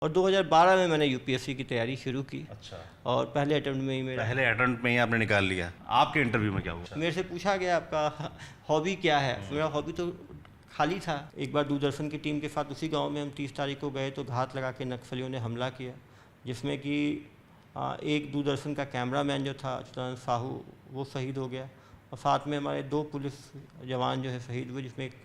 और 2012 में मैंने यूपीएससी की तैयारी शुरू की। अच्छा, और पहले अटेम्प्ट में ही मेरा पहले अटेम्प्ट में ही आपने निकाल लिया। आपके इंटरव्यू में क्या हुआ? मेरे से पूछा गया आपका हॉबी क्या है। मेरा हॉबी तो खाली था। एक बार दूरदर्शन की टीम के साथ उसी गांव में हम 30 तारीख को गए तो घात लगा के नक्सलियों ने हमला किया, जिसमें कि एक दूरदर्शन का कैमरामैन जो था अच्युतानंद साहू, वो शहीद हो गया। और साथ में हमारे 2 पुलिस जवान जो है शहीद हुए, जिसमें एक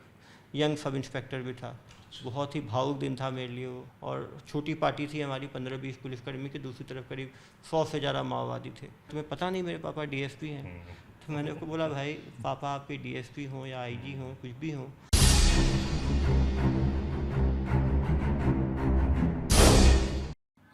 यंग सब इंस्पेक्टर भी था। बहुत ही भावुक दिन था मेरे लिए वो। और छोटी पार्टी थी हमारी 15-20 पुलिसकर्मी की, दूसरी तरफ करीब 100 से ज़्यादा माओवादी थे। तुम्हें पता नहीं मेरे पापा डीएसपी हैं। तो मैंने उनको बोला, भाई पापा आपके डीएसपी हों या आईजी हों, कुछ भी हों।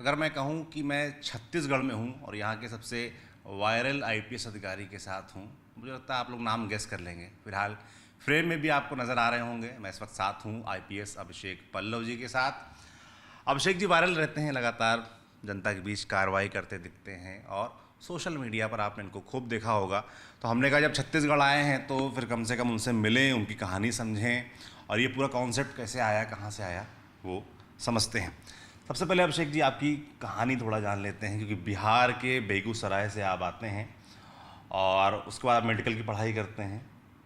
अगर मैं कहूं कि मैं छत्तीसगढ़ में हूं और यहाँ के सबसे वायरल आईपीएस अधिकारी के साथ हूं, मुझे लगता है आप लोग नाम गेस कर लेंगे। फिलहाल फ्रेम में भी आपको नज़र आ रहे होंगे। मैं इस वक्त साथ हूं आईपीएस अभिषेक पल्लव जी के साथ। अभिषेक जी वायरल रहते हैं, लगातार जनता के बीच कार्रवाई करते दिखते हैं और सोशल मीडिया पर आपने इनको खूब देखा होगा। तो हमने कहा जब छत्तीसगढ़ आए हैं तो फिर कम से कम उनसे मिलें, उनकी कहानी समझें और ये पूरा कॉन्सेप्ट कैसे आया, कहाँ से आया, वो समझते हैं। सबसे पहले अभिषेक जी आपकी कहानी थोड़ा जान लेते हैं, क्योंकि बिहार के बेगूसराय से आप आते हैं और उसके बाद आप मेडिकल की पढ़ाई करते हैं,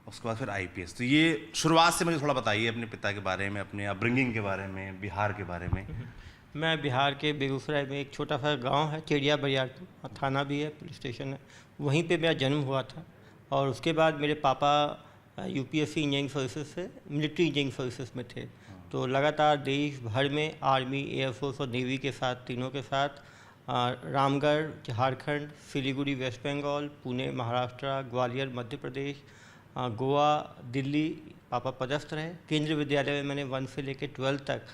उसके बाद फिर आईपीएस। तो ये शुरुआत से मुझे थोड़ा बताइए अपने पिता के बारे में, अपने अपब्रिंगिंग के बारे में, बिहार के बारे में। मैं बिहार के बेगूसराय में एक छोटा सा गांव है चिड़िया बरियारपुर, थाना भी है, पुलिस स्टेशन है, वहीं पे मेरा जन्म हुआ था। और उसके बाद मेरे पापा यूपीएससी इंजीनियरिंग सर्विसेज से मिलिट्री इंजीनियरिंग सर्विसेज में थे। तो लगातार देश भर में आर्मी, एयरफोर्स और नेवी के साथ, तीनों के साथ रामगढ़ झारखंड, सिलीगुड़ी वेस्ट बंगाल, पुणे महाराष्ट्र, ग्वालियर मध्य प्रदेश, गोवा, दिल्ली पापा पदस्थ रहे। केंद्रीय विद्यालय में मैंने 1 से लेकर 12 तक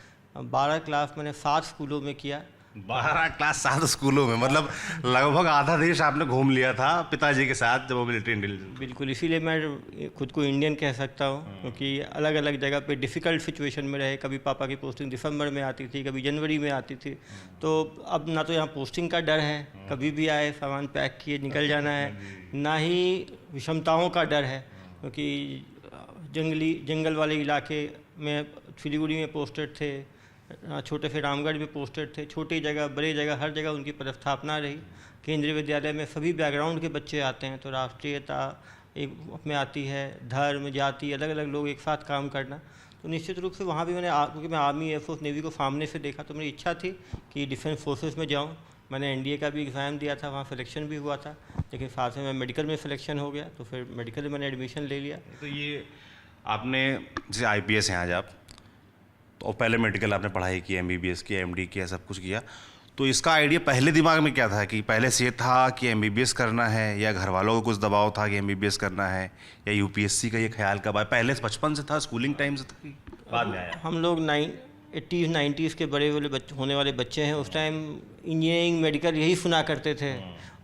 12 क्लास मैंने 7 स्कूलों में किया। 12 क्लास 7 स्कूलों में, मतलब लगभग आधा देश आपने घूम लिया था पिताजी के साथ जब वो मिलिट्री इंटेलिजेंस। बिल्कुल, इसीलिए मैं खुद को इंडियन कह सकता हूँ, क्योंकि अलग अलग जगह पे डिफ़िकल्ट सिचुएशन में रहे। कभी पापा की पोस्टिंग दिसंबर में आती थी, कभी जनवरी में आती थी। तो अब ना तो यहाँ पोस्टिंग का डर है, कभी भी आए सामान पैक किए निकल जाना है, ना ही विषमताओं का डर है, क्योंकि जंगल वाले इलाके में सिलीगुड़ी में पोस्टेड थे, छोटे से रामगढ़ में पोस्टेड थे। छोटी जगह, बड़ी जगह, हर जगह उनकी पदस्थापना रही। केंद्रीय विद्यालय में सभी बैकग्राउंड के बच्चे आते हैं, तो राष्ट्रीयता एक में आती है, धर्म, जाति, अलग अलग लोग एक साथ काम करना। तो निश्चित रूप से वहाँ भी मैंने क्योंकि मैं आर्मी, एयरफोर्स, नेवी को सामने से देखा, तो मेरी इच्छा थी कि डिफेंस फोर्सेस में जाऊँ। मैंने एनडीए का भी एग्ज़ाम दिया था, वहाँ सिलेक्शन भी हुआ था, लेकिन साथ में मैं मेडिकल में सिलेक्शन हो गया, तो फिर मेडिकल में मैंने एडमिशन ले लिया। तो ये आपने जैसे आईपीएस हैं आज आप, तो पहले मेडिकल आपने पढ़ाई की, एमबीबीएस की, एमडी किया, सब कुछ किया। तो इसका आइडिया पहले दिमाग में क्या था, कि पहले से ये था कि एमबीबीएस करना है, या घर वालों को कुछ दबाव था कि एमबीबीएस करना है, या यूपीएससी का ये ख्याल कब आया? पहले से बचपन से था, स्कूलिंग टाइम से था कि बाद में आया? हम लोग 80s 90s के बड़े वाले होने वाले बच्चे हैं। उस टाइम इंजीनियरिंग, मेडिकल यही सुना करते थे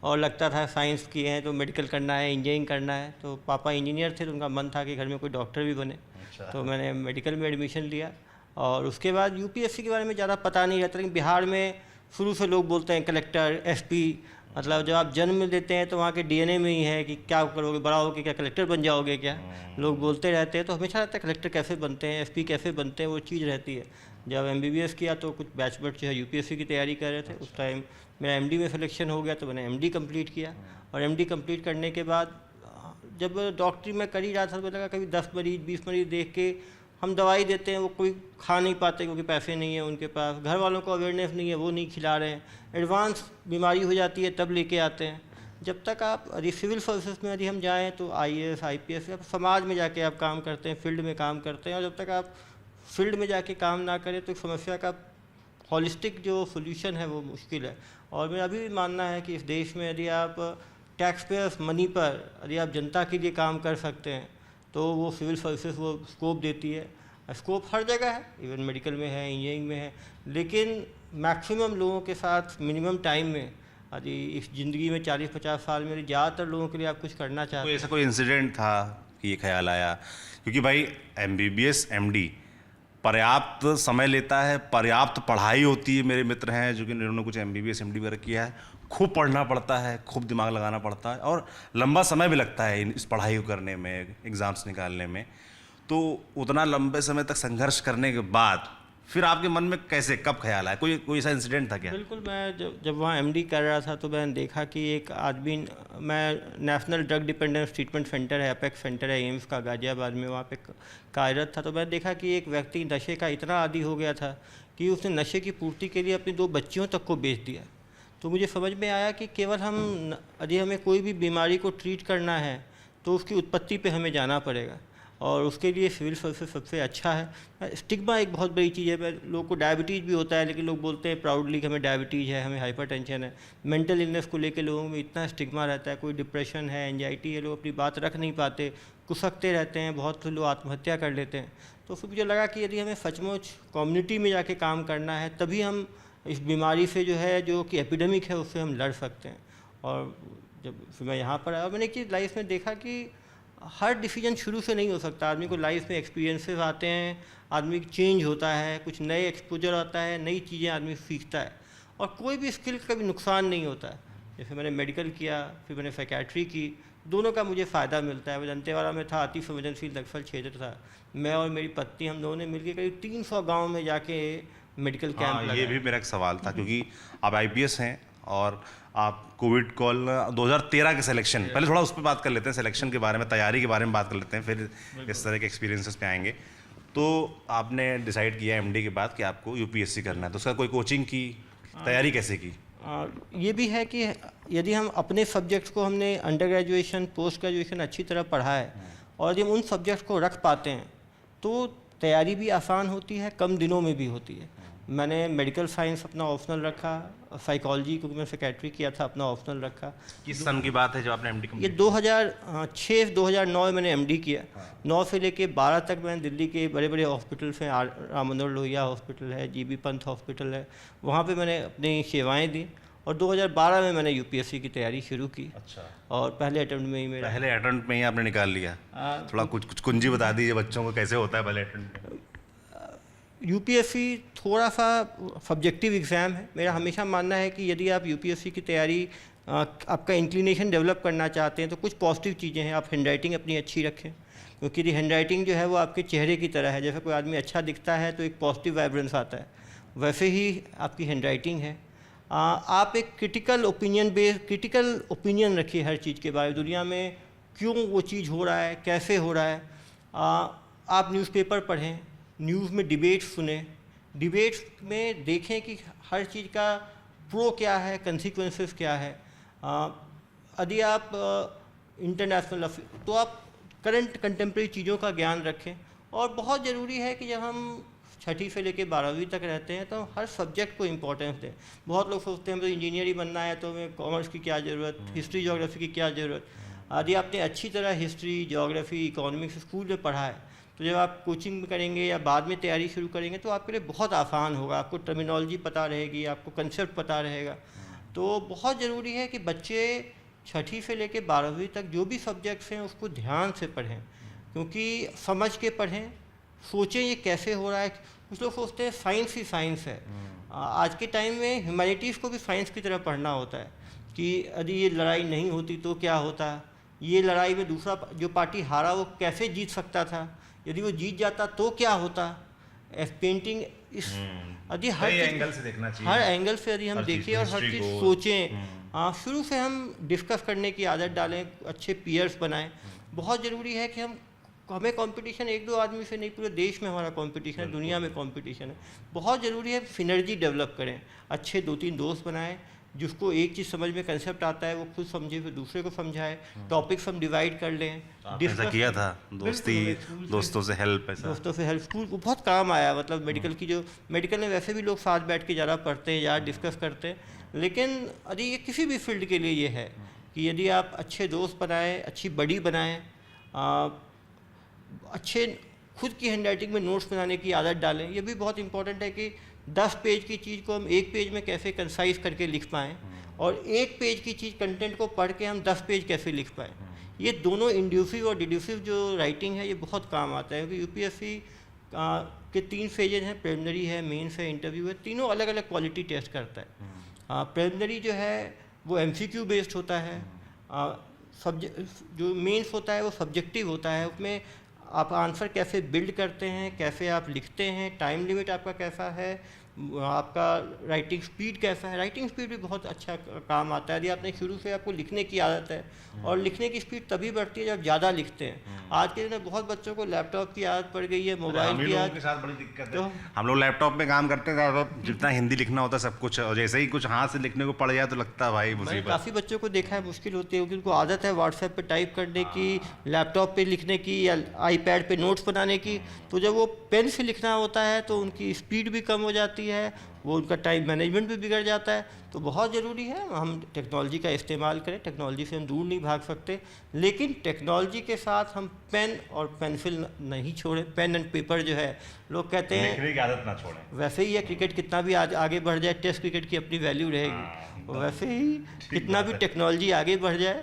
और लगता था साइंस किए हैं तो मेडिकल करना है, इंजीनियरिंग करना है। तो पापा इंजीनियर थे, तो उनका मन था कि घर में कोई डॉक्टर भी बने। तो मैंने मेडिकल में एडमिशन लिया। और उसके बाद यूपीएससी के बारे में ज़्यादा पता नहीं रहता, लेकिन बिहार में शुरू से लोग बोलते हैं कलेक्टर, एसपी, मतलब जब आप जन्म लेते हैं तो वहाँ के डीएनए में ही है कि क्या करोगे, बड़ा होकर क्या कलेक्टर बन जाओगे क्या, लोग बोलते रहते हैं। तो हमेशा रहता है कलेक्टर कैसे बनते हैं, एसपी कैसे बनते हैं, वो चीज़ रहती है। जब एमबीबीएस किया तो कुछ बैचमेट जो है यूपीएससी की तैयारी कर रहे थे। उस टाइम मेरा एमडी में सिलेक्शन हो गया, तो मैंने एमडी कंप्लीट किया। और एमडी कंप्लीट करने के बाद जब डॉक्टरी में कर ही रहा था, तो लगा कभी 10 मरीज 20 मरीज देख के हम दवाई देते हैं, वो कोई खा नहीं पाते क्योंकि पैसे नहीं है उनके पास, घर वालों को अवेयरनेस नहीं है, वो नहीं खिला रहे हैं। एडवांस बीमारी हो जाती है तब लेके आते हैं। जब तक आप यदि सिविल सर्विसेज में यदि हम जाएँ तो आईएएस, आईपीएस, आप समाज में जाके आप काम करते हैं, फील्ड में काम करते हैं। और जब तक आप फील्ड में जाके काम ना करें तो समस्या का हॉलिस्टिक जो सोल्यूशन है वो मुश्किल है। और मेरा अभी भी मानना है कि इस देश में यदि आप टैक्स पेयर्स मनी पर यदि आप जनता के लिए काम कर सकते हैं तो वो सिविल सर्विसेज वो स्कोप देती है। स्कोप हर जगह है, इवन मेडिकल में है, इंजीनियरिंग में है, लेकिन मैक्सिमम लोगों के साथ मिनिमम टाइम में यदि इस ज़िंदगी में 40-50 साल में ज़्यादातर लोगों के लिए आप कुछ करना चाहते हैं। ऐसा कोई इंसिडेंट था कि ये ख्याल आया? क्योंकि भाई एमबीबीएस, एमडी पर्याप्त समय लेता है, पर्याप्त पढ़ाई होती है। मेरे मित्र हैं जो कि उन्होंने कुछ एमबीबीएस, एमडी वगैरह किया है, खूब पढ़ना पड़ता है, खूब दिमाग लगाना पड़ता है और लंबा समय भी लगता है इस पढ़ाई को करने में, एग्ज़ाम्स निकालने में। तो उतना लंबे समय तक संघर्ष करने के बाद फिर आपके मन में कैसे कब ख्याल आया, कोई ऐसा इंसिडेंट था क्या? बिल्कुल, मैं जब वहाँ एमडी कर रहा था तो मैंने देखा कि एक आदमी, मैं national drug dependence treatment centre है, अपेक्स सेंटर है एम्स का गाजियाबाद में, वहाँ पे कार्यरत था। तो मैंने देखा कि एक व्यक्ति नशे का इतना आदी हो गया था कि उसने नशे की पूर्ति के लिए अपनी 2 बच्चियों तक को बेच दिया। तो मुझे समझ में आया कि केवल यदि हमें कोई भी बीमारी को ट्रीट करना है तो उसकी उत्पत्ति पे हमें जाना पड़ेगा, और उसके लिए सिविल सर्विस सबसे अच्छा है। स्टिग्मा एक बहुत बड़ी चीज़ है। लोगों को डायबिटीज़ भी होता है, लेकिन लोग बोलते हैं प्राउडली कि हमें डायबिटीज़ है, हमें हाइपरटेंशन है। मेंटल इलनेस को लेकर लोगों में इतना स्टिग्मा रहता है, कोई डिप्रेशन है, एंजाइटी है, लोग अपनी बात रख नहीं पाते, कुसकते रहते हैं, बहुत से लोग आत्महत्या कर लेते हैं। तो फिर मुझे लगा कि यदि हमें सचमुच कम्युनिटी में जाके काम करना है, तभी हम इस बीमारी से जो कि एपिडेमिक है, उससे हम लड़ सकते हैं। और जब फिर मैं यहाँ पर आया, मैंने एक चीज़ लाइफ में देखा कि हर डिसीजन शुरू से नहीं हो सकता। आदमी को लाइफ में एक्सपीरियंसेस आते हैं, आदमी चेंज होता है, कुछ नए एक्सपोजर आता है, नई चीज़ें आदमी सीखता है, और कोई भी स्किल का भी नुकसान नहीं होता है। जैसे मैंने मेडिकल किया, फिर मैंने साइकेट्री की, दोनों का मुझे फ़ायदा मिलता है। मैं दंतेवाड़ा में था, अति संवेदनशील नक्सल क्षेत्र था। मैं और मेरी पत्नी, हम दोनों ने मिलकर करीब 300 गाँव में जाके मेडिकल कैंप लगाया। ये भी मेरा एक सवाल था, क्योंकि आप आईपीएस हैं और आप कोविड कॉल 2013 के सिलेक्शन, पहले थोड़ा उस पर बात कर लेते हैं, सिलेक्शन के बारे में, तैयारी के बारे में बात कर लेते हैं, फिर इस तरह के एक्सपीरियंसेस पे आएंगे। तो आपने डिसाइड किया एमडी के बाद कि आपको यूपीएससी करना है, तो उसका कोई कोचिंग की, तैयारी कैसे की? ये भी है कि यदि हम अपने सब्जेक्ट्स को, हमने अंडर ग्रेजुएशन, पोस्ट ग्रेजुएशन अच्छी तरह पढ़ा है, और यदि हम उन सब्जेक्ट्स को रख पाते हैं तो तैयारी भी आसान होती है, कम दिनों में भी होती है। मैंने मेडिकल साइंस अपना ऑप्शनल रखा, साइकोलॉजी, क्योंकि मैं साइकेट्री किया था, अपना ऑप्शनल रखा। किस सन की बात है जब आपने एमडी ये 2006-2009 में मैंने एमडी किया। 9 से लेके 12 तक मैंने दिल्ली के बड़े बड़े हॉस्पिटल्स हैं, राम मनोहर लोहिया हॉस्पिटल है, जीबी पंत हॉस्पिटल है, वहाँ पे मैंने अपनी सेवाएं दी। और 2012 में मैंने यूपीएससी की तैयारी शुरू की। अच्छा। और पहले अटेम्प्ट में ही आपने निकाल लिया? थोड़ा कुछ कुंजी बता दीजिए बच्चों को, कैसे होता है पहले अटेम्प्ट में? यूपीएससी थोड़ा सा सब्जेक्टिव एग्ज़ाम है। मेरा हमेशा मानना है कि यदि आप यूपीएससी की तैयारी, आपका इंक्लिनेशन डेवलप करना चाहते हैं, तो कुछ पॉजिटिव चीज़ें हैं। आप हैंडराइटिंग अपनी अच्छी रखें, क्योंकि यदि हैंडराइटिंग जो है वो आपके चेहरे की तरह है। जैसे कोई आदमी अच्छा दिखता है तो एक पॉजिटिव वाइब्रेंस आता है, वैसे ही आपकी हैंडराइटिंग है। आप एक क्रिटिकल ओपिनियन रखिए हर चीज़ के बारे में, दुनिया में क्यों वो चीज़ हो रहा है, कैसे हो रहा है। आप न्यूज़पेपर पढ़ें, न्यूज़ में डिबेट सुने, डिबेट्स में देखें कि हर चीज़ का प्रो क्या है, कंसिक्वेंसेस क्या है। यदि आप इंटरनेशनल, तो आप करंट कंटेम्प्रेरी चीज़ों का ज्ञान रखें। और बहुत ज़रूरी है कि जब हम 6ठी से लेकर 12वीं तक रहते हैं तो हर सब्जेक्ट को इम्पोर्टेंस दें। बहुत लोग सोचते हैं तो इंजीनियर ही बनना है तो हमें कॉमर्स की क्या ज़रूरत, हिस्ट्री जोग्राफी की क्या ज़रूरत। यदि आपने अच्छी तरह हिस्ट्री, जोग्राफी, इकोनॉमिक्स स्कूल में पढ़ा है, तो जब आप कोचिंग में करेंगे या बाद में तैयारी शुरू करेंगे तो आपके लिए बहुत आसान होगा। आपको टर्मिनोलॉजी पता रहेगी, आपको कंसेप्ट पता रहेगा। तो बहुत ज़रूरी है कि बच्चे 6ठी से लेकर 12वीं तक जो भी सब्जेक्ट्स हैं उसको ध्यान से पढ़ें, क्योंकि समझ के पढ़ें, सोचें ये कैसे हो रहा है। कुछ लोग सोचते हैं साइंस ही साइंस है। आज के टाइम में ह्यूमैनिटीज़ को भी साइंस की तरह पढ़ना होता है कि यदि ये लड़ाई नहीं होती तो क्या होता, ये लड़ाई में दूसरा जो पार्टी हारा वो कैसे जीत सकता था, यदि वो जीत जाता तो क्या होता। पेंटिंग इस यदि हर एंगल से देखना चाहिए, हर एंगल से यदि हम देखें और हर चीज़ सोचें, शुरू से हम डिस्कस करने की आदत डालें, अच्छे पीयर्स बनाएं। बहुत ज़रूरी है कि हमें कंपटीशन 1-2 आदमी से नहीं, पूरे देश में हमारा कंपटीशन है, दुनिया में कंपटीशन है। बहुत ज़रूरी है सिनर्जी डेवलप करें, अच्छे 2-3 दोस्त बनाएं, जिसको एक चीज़ समझ में कंसेप्ट आता है वो खुद समझे, फिर दूसरे को समझाए। टॉपिक्स हम डिवाइड कर लें। ऐसा किया था दोस्तों से हेल्प स्कूल को बहुत काम आया। मतलब मेडिकल में वैसे भी लोग साथ बैठ के ज़्यादा पढ़ते हैं, ज़्यादा डिस्कस करते हैं, लेकिन यदि ये किसी भी फील्ड के लिए ये है कि यदि आप अच्छे दोस्त बनाएं, अच्छी बड़ी बनाएं, अच्छे खुद की हैंडराइटिंग में नोट्स बनाने की आदत डालें। ये भी बहुत इंपॉर्टेंट है कि 10 पेज की चीज़ को हम 1 पेज में कैसे कंसाइज करके लिख पाएँ, और 1 पेज की चीज़ कंटेंट को पढ़ के हम 10 पेज कैसे लिख पाएँ। ये दोनों इंड्यूसिव और डिड्यूसिव जो राइटिंग है ये बहुत काम आता है, क्योंकि यूपीएससी के 3 फेजेज हैं, प्रिलिमिनरी है, मेंस है, इंटरव्यू है। तीनों अलग अलग क्वालिटी टेस्ट करता है। प्रिलिमिनरी जो है वो एमसीक्यू बेस्ड होता है, जो मेंस होता है वो सब्जेक्टिव होता है। उसमें आप आंसर कैसे बिल्ड करते हैं, कैसे आप लिखते हैं, टाइम लिमिट आपका कैसा है, आपका राइटिंग स्पीड कैसा है। राइटिंग स्पीड भी बहुत अच्छा काम आता है। यदि आपने शुरू से आपको लिखने की आदत है, और लिखने की स्पीड तभी बढ़ती है जब ज़्यादा लिखते हैं। आज के दिन में बहुत बच्चों को लैपटॉप की आदत पड़ गई है, मोबाइल की लोगों आदत। के साथ बड़ी दिक्कत है। हम लोग लैपटॉप में काम करते हैं तो जितना हिंदी लिखना होता है सब कुछ, और जैसे ही कुछ हाथ से लिखने को पड़ जाए तो लगता है भाई मैंने मुसीबत। काफ़ी बच्चों को देखा है, मुश्किल होती है क्योंकि उनको आदत है व्हाट्सएप पे टाइप करने की, लैपटॉप पे लिखने की, या आईपैड पे नोट्स बनाने की। तो जब वो पेन से लिखना होता है तो उनकी स्पीड भी कम हो जाती है, वो उनका टाइम मैनेजमेंट भी बिगड़ जाता है। तो बहुत ज़रूरी है हम टेक्नोलॉजी का इस्तेमाल करें। टेक्नोलॉजी से हम दूर नहीं भाग सकते, लेकिन टेक्नोलॉजी के साथ हम पेन और पेंसिल नहीं छोड़ें। पेन एंड पेपर जो है, लोग कहते हैं लिखने की आदत ना छोड़ें। वैसे ही है, क्रिकेट कितना भी आज आगे बढ़ जाए, टेस्ट क्रिकेट की अपनी वैल्यू रहेगी। वैसे ही कितना भी टेक्नोलॉजी आगे बढ़ जाए,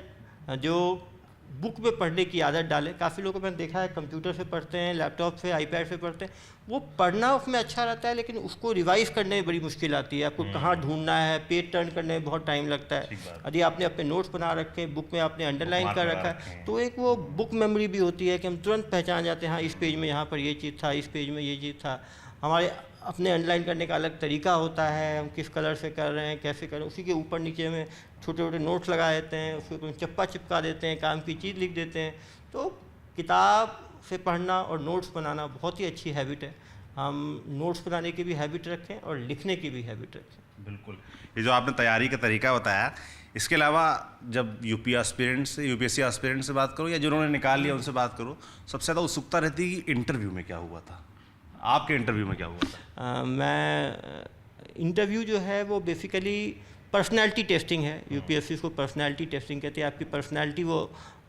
जो बुक में पढ़ने की आदत डालें। काफ़ी लोगों को मैंने देखा है कंप्यूटर से पढ़ते हैं, लैपटॉप से, आईपैड से पढ़ते हैं। वो पढ़ना उसमें अच्छा रहता है, लेकिन उसको रिवाइज करने में बड़ी मुश्किल आती है। आपको कहाँ ढूंढना है, पेज टर्न करने में बहुत टाइम लगता है। यदि आपने अपने नोट्स बना रखे हैं, बुक में आपने अंडरलाइन कर रखा है, तो एक वो बुक मेमोरी भी होती है कि हम तुरंत पहचान जाते हैं, हाँ इस पेज में यहाँ पर ये चीज़ था, इस पेज में ये चीज़ था। हमारे अपने अंडरलाइन करने का अलग तरीका होता है, हम किस कलर से कर रहे हैं, कैसे कर रहे हैं। उसी के ऊपर नीचे में छोटे छोटे नोट्स लगा देते हैं, उसके ऊपर चप्पा चिपका देते हैं, काम की चीज़ लिख देते हैं। तो किताब से पढ़ना और नोट्स बनाना बहुत ही अच्छी हैबिट है। हम नोट्स बनाने की भी हैबिट रखें और लिखने की भी हैबिट रखें। बिल्कुल। ये जो आपने तैयारी का तरीका बताया, इसके अलावा जब यूपीएससी एस्पिरेंट से बात करो या जिन्होंने निकाल लिया उनसे बात करो, सबसे ज़्यादा उत्सुकता रहती है कि इंटरव्यू में क्या हुआ था। आपके इंटरव्यू में क्या हुआ था? मैं इंटरव्यू जो है वो बेसिकली पर्सनैलिटी टेस्टिंग है। यूपीएससी को पर्सनैलिटी टेस्टिंग कहते हैं। आपकी पर्सनैलिटी वो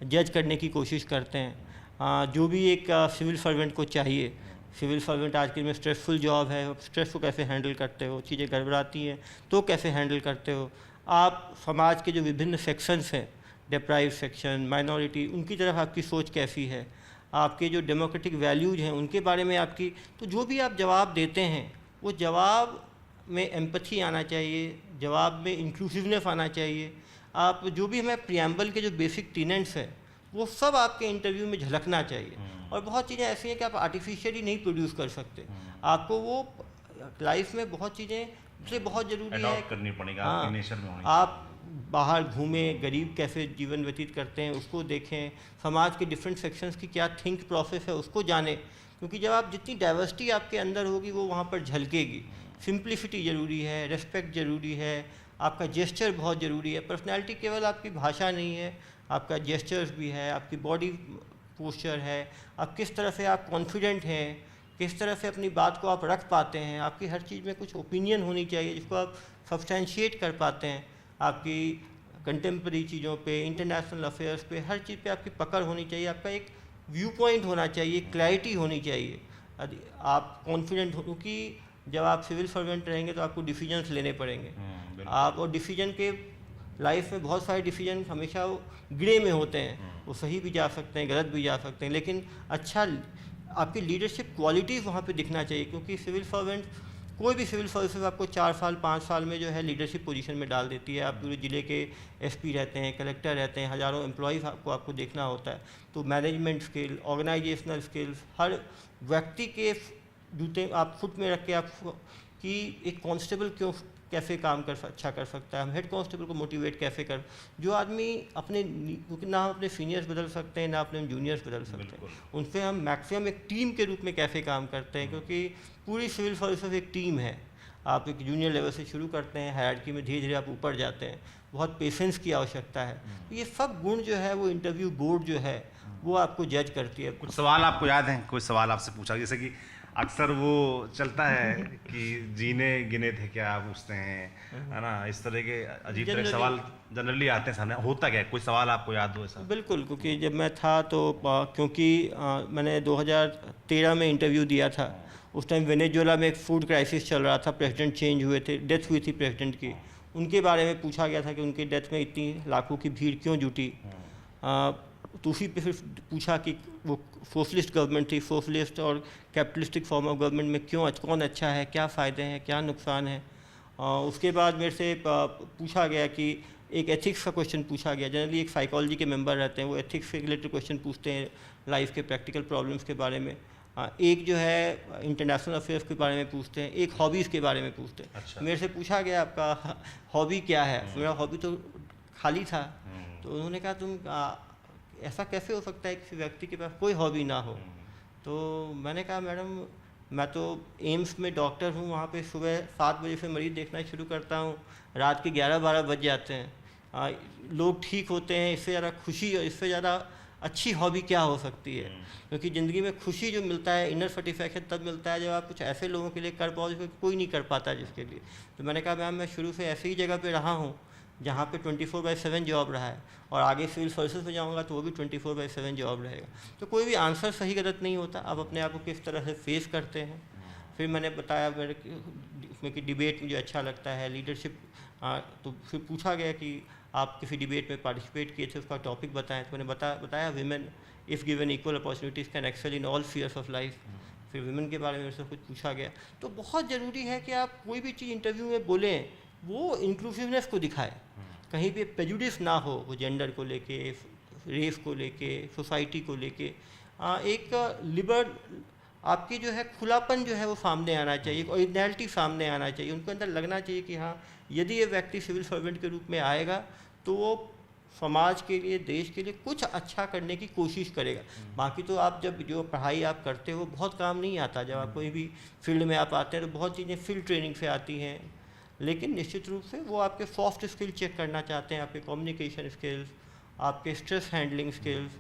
जज करने की कोशिश करते हैं। जो भी एक सिविल सर्वेंट को चाहिए। सिविल सर्वेंट आज के में स्ट्रेसफुल जॉब है, स्ट्रेस को कैसे हैंडल करते हो, चीज़ें गड़बड़ाती हैं तो कैसे हैंडल करते हो। आप समाज के जो विभिन्न सेक्शंस हैं, डिप्राइव सेक्शन, माइनॉरिटी, उनकी तरफ आपकी सोच कैसी है, आपके जो डेमोक्रेटिक वैल्यूज़ हैं उनके बारे में आपकी, तो जो भी आप जवाब देते हैं वो जवाब में एम्पैथी आना चाहिए, जवाब में इंक्लूसिवनेस आना चाहिए। आप जो भी हमें प्रियम्बल के जो बेसिक टीनेंट्स हैं वो सब आपके इंटरव्यू में झलकना चाहिए। और बहुत चीज़ें ऐसी हैं कि आप आर्टिफिशियली नहीं प्रोड्यूस कर सकते। आपको वो लाइफ में बहुत चीज़ें से बहुत ज़रूरी है करनी पड़ेगा, हाँ, आपके नेचर में होनी। आप बाहर घूमें, गरीब कैसे जीवन व्यतीत करते हैं उसको देखें, समाज के डिफरेंट सेक्शंस की क्या थिंक प्रोसेस है उसको जानें। क्योंकि जब आप जितनी डाइवर्सिटी आपके अंदर होगी वो वहाँ पर झलकेगी। सिंप्लिसिटी ज़रूरी है, रेस्पेक्ट ज़रूरी है, आपका जेस्चर बहुत ज़रूरी है। पर्सनैलिटी केवल आपकी भाषा नहीं है, आपका जेस्चर्स भी है, आपकी बॉडी पोस्चर है, आप किस तरह से आप कॉन्फिडेंट हैं, किस तरह से अपनी बात को आप रख पाते हैं। आपकी हर चीज़ में कुछ ओपिनियन होनी चाहिए जिसको आप सब्सटेंशिएट कर पाते हैं। आपकी कंटेम्प्रेरी चीज़ों पे, इंटरनेशनल अफेयर्स पे, हर चीज़ पे आपकी पकड़ होनी चाहिए। आपका एक व्यू पॉइंट होना चाहिए, क्लैरिटी होनी चाहिए। यदि आप कॉन्फिडेंट हो, क्योंकि जब आप सिविल सर्वेंट रहेंगे तो आपको डिसीजंस लेने पड़ेंगे। आप और डिसीजन के लाइफ में बहुत सारे डिसीजन हमेशा वो ग्रे में होते हैं, वो सही भी जा सकते हैं, गलत भी जा सकते हैं, लेकिन अच्छा आपकी लीडरशिप क्वालिटीज़ वहाँ पे दिखना चाहिए। क्योंकि सिविल सर्वेंट, कोई भी सिविल सर्विसेज आपको 4 साल 5 साल में जो है लीडरशिप पोजीशन में डाल देती है। आप पूरे ज़िले के एसपी रहते हैं, कलेक्टर रहते हैं, हज़ारों एम्प्लॉयज़ आपको देखना होता है। तो मैनेजमेंट स्किल, ऑर्गेनाइजेशनल स्किल्स, हर व्यक्ति के जूते आप फुट में रख के आप कि एक कांस्टेबल क्यों कैसे काम अच्छा कर सकता है, हम हेड कांस्टेबल को मोटिवेट कैसे कर। जो आदमी अपने, क्योंकि ना हम अपने सीनियर्स बदल सकते हैं ना अपने जूनियर्स बदल सकते हैं, उनसे हम मैक्सिमम एक टीम के रूप में कैसे काम करते हैं। क्योंकि पूरी सिविल सर्विसेज एक टीम है। आप एक जूनियर लेवल से शुरू करते हैं, हायरार्की में धीरे धीरे आप ऊपर जाते हैं, बहुत पेशेंस की आवश्यकता है। तो ये सब गुण जो है वो इंटरव्यू बोर्ड जो है वो आपको जज करती है। कुछ सवाल आपको याद हैं? कोई सवाल आपसे पूछा, जैसे कि अक्सर वो चलता है कि जीने गिने थे क्या पूछते हैं, है ना, इस तरह के अजीब तरह के सवाल जनरली आते हैं सामने। होता क्या है, कोई सवाल आपको याद हो ऐसा? बिल्कुल, क्योंकि जब मैं था तो क्योंकि मैंने 2013 में इंटरव्यू दिया था। उस टाइम वेनेजुएला में एक फूड क्राइसिस चल रहा था, प्रेसिडेंट चेंज हुए थे, डेथ हुई थी प्रेसिडेंट की। उनके बारे में पूछा गया था कि उनकी डेथ में इतनी लाखों की भीड़ क्यों जुटी। तो उसी पे फिर पूछा कि वो सोशलिस्ट गवर्नमेंट थी, सोशलिस्ट और कैपिटलिस्टिक फॉर्म ऑफ गवर्नमेंट में क्यों कौन अच्छा है, क्या फ़ायदे हैं, क्या नुकसान है। उसके बाद मेरे से पूछा गया कि एक एथिक्स का क्वेश्चन पूछा गया। जनरली एक साइकोलॉजी के मेंबर रहते हैं, वो एथिक्स से रिलेटेड क्वेश्चन पूछते हैं, लाइफ के प्रैक्टिकल प्रॉब्लम्स के बारे में। एक जो है इंटरनेशनल अफेयर्स के बारे में पूछते हैं, एक हॉबीज़ के बारे में पूछते हैं। अच्छा। मेरे से पूछा गया आपका हॉबी क्या है, मेरा हॉबी तो खाली था। तो उन्होंने कहा तुम ऐसा कैसे हो सकता है किसी व्यक्ति के पास कोई हॉबी ना हो। तो मैंने कहा मैडम मैं तो एम्स में डॉक्टर हूँ, वहाँ पे सुबह 7 बजे से मरीज़ देखना शुरू करता हूँ, रात के 11-12 बज जाते हैं, लोग ठीक होते हैं। इससे ज़्यादा खुशी और इससे ज़्यादा अच्छी हॉबी क्या हो सकती है? क्योंकि ज़िंदगी में खुशी जो मिलता है, इनर सेटिस्फैक्शन तब मिलता है जब आप कुछ ऐसे लोगों के लिए कर पाओ जो कोई नहीं कर पाता जिसके लिए। तो मैंने कहा मैम मैं शुरू से ऐसी ही जगह पे रहा हूँ जहाँ पे 24/7 जॉब रहा है, और आगे सिविल सर्विसेज में जाऊँगा तो वो भी 24/7 जॉब रहेगा। तो कोई भी आंसर सही गलत नहीं होता, आप अपने आप को किस तरह से फेस करते हैं। फिर मैंने बताया मेरे इसमें कि डिबेट मुझे अच्छा लगता है, लीडरशिप। तो फिर पूछा गया कि आप किसी डिबेट में पार्टिसिपेट किए थे, उसका टॉपिक बताएं। तो मैंने बताया women if given equal opportunities can excel in all spheres of life. फिर विमेन के बारे में मेरे से कुछ पूछा गया। तो बहुत ज़रूरी है कि आप कोई भी चीज़ इंटरव्यू में बोलें वो इंक्लूसिवनेस को दिखाए, कहीं पे प्रेजुडिस ना हो, वो जेंडर को लेके, रेस को लेके, सोसाइटी को लेके। एक लिबर आपकी जो है खुलापन जो है वो सामने आना चाहिए, ओरिजिनलिटी सामने आना चाहिए। उनको अंदर लगना चाहिए कि हाँ यदि ये व्यक्ति सिविल सर्वेंट के रूप में आएगा तो वो समाज के लिए, देश के लिए कुछ अच्छा करने की कोशिश करेगा। बाकी तो आप जब जो पढ़ाई आप करते हो बहुत काम नहीं आता। जब आप कोई भी फील्ड में आप आते हैं तो बहुत चीज़ें फील्ड ट्रेनिंग से आती हैं, लेकिन निश्चित रूप से वो आपके सॉफ्ट स्किल चेक करना चाहते हैं, आपके कम्युनिकेशन स्किल्स, आपके स्ट्रेस हैंडलिंग स्किल्स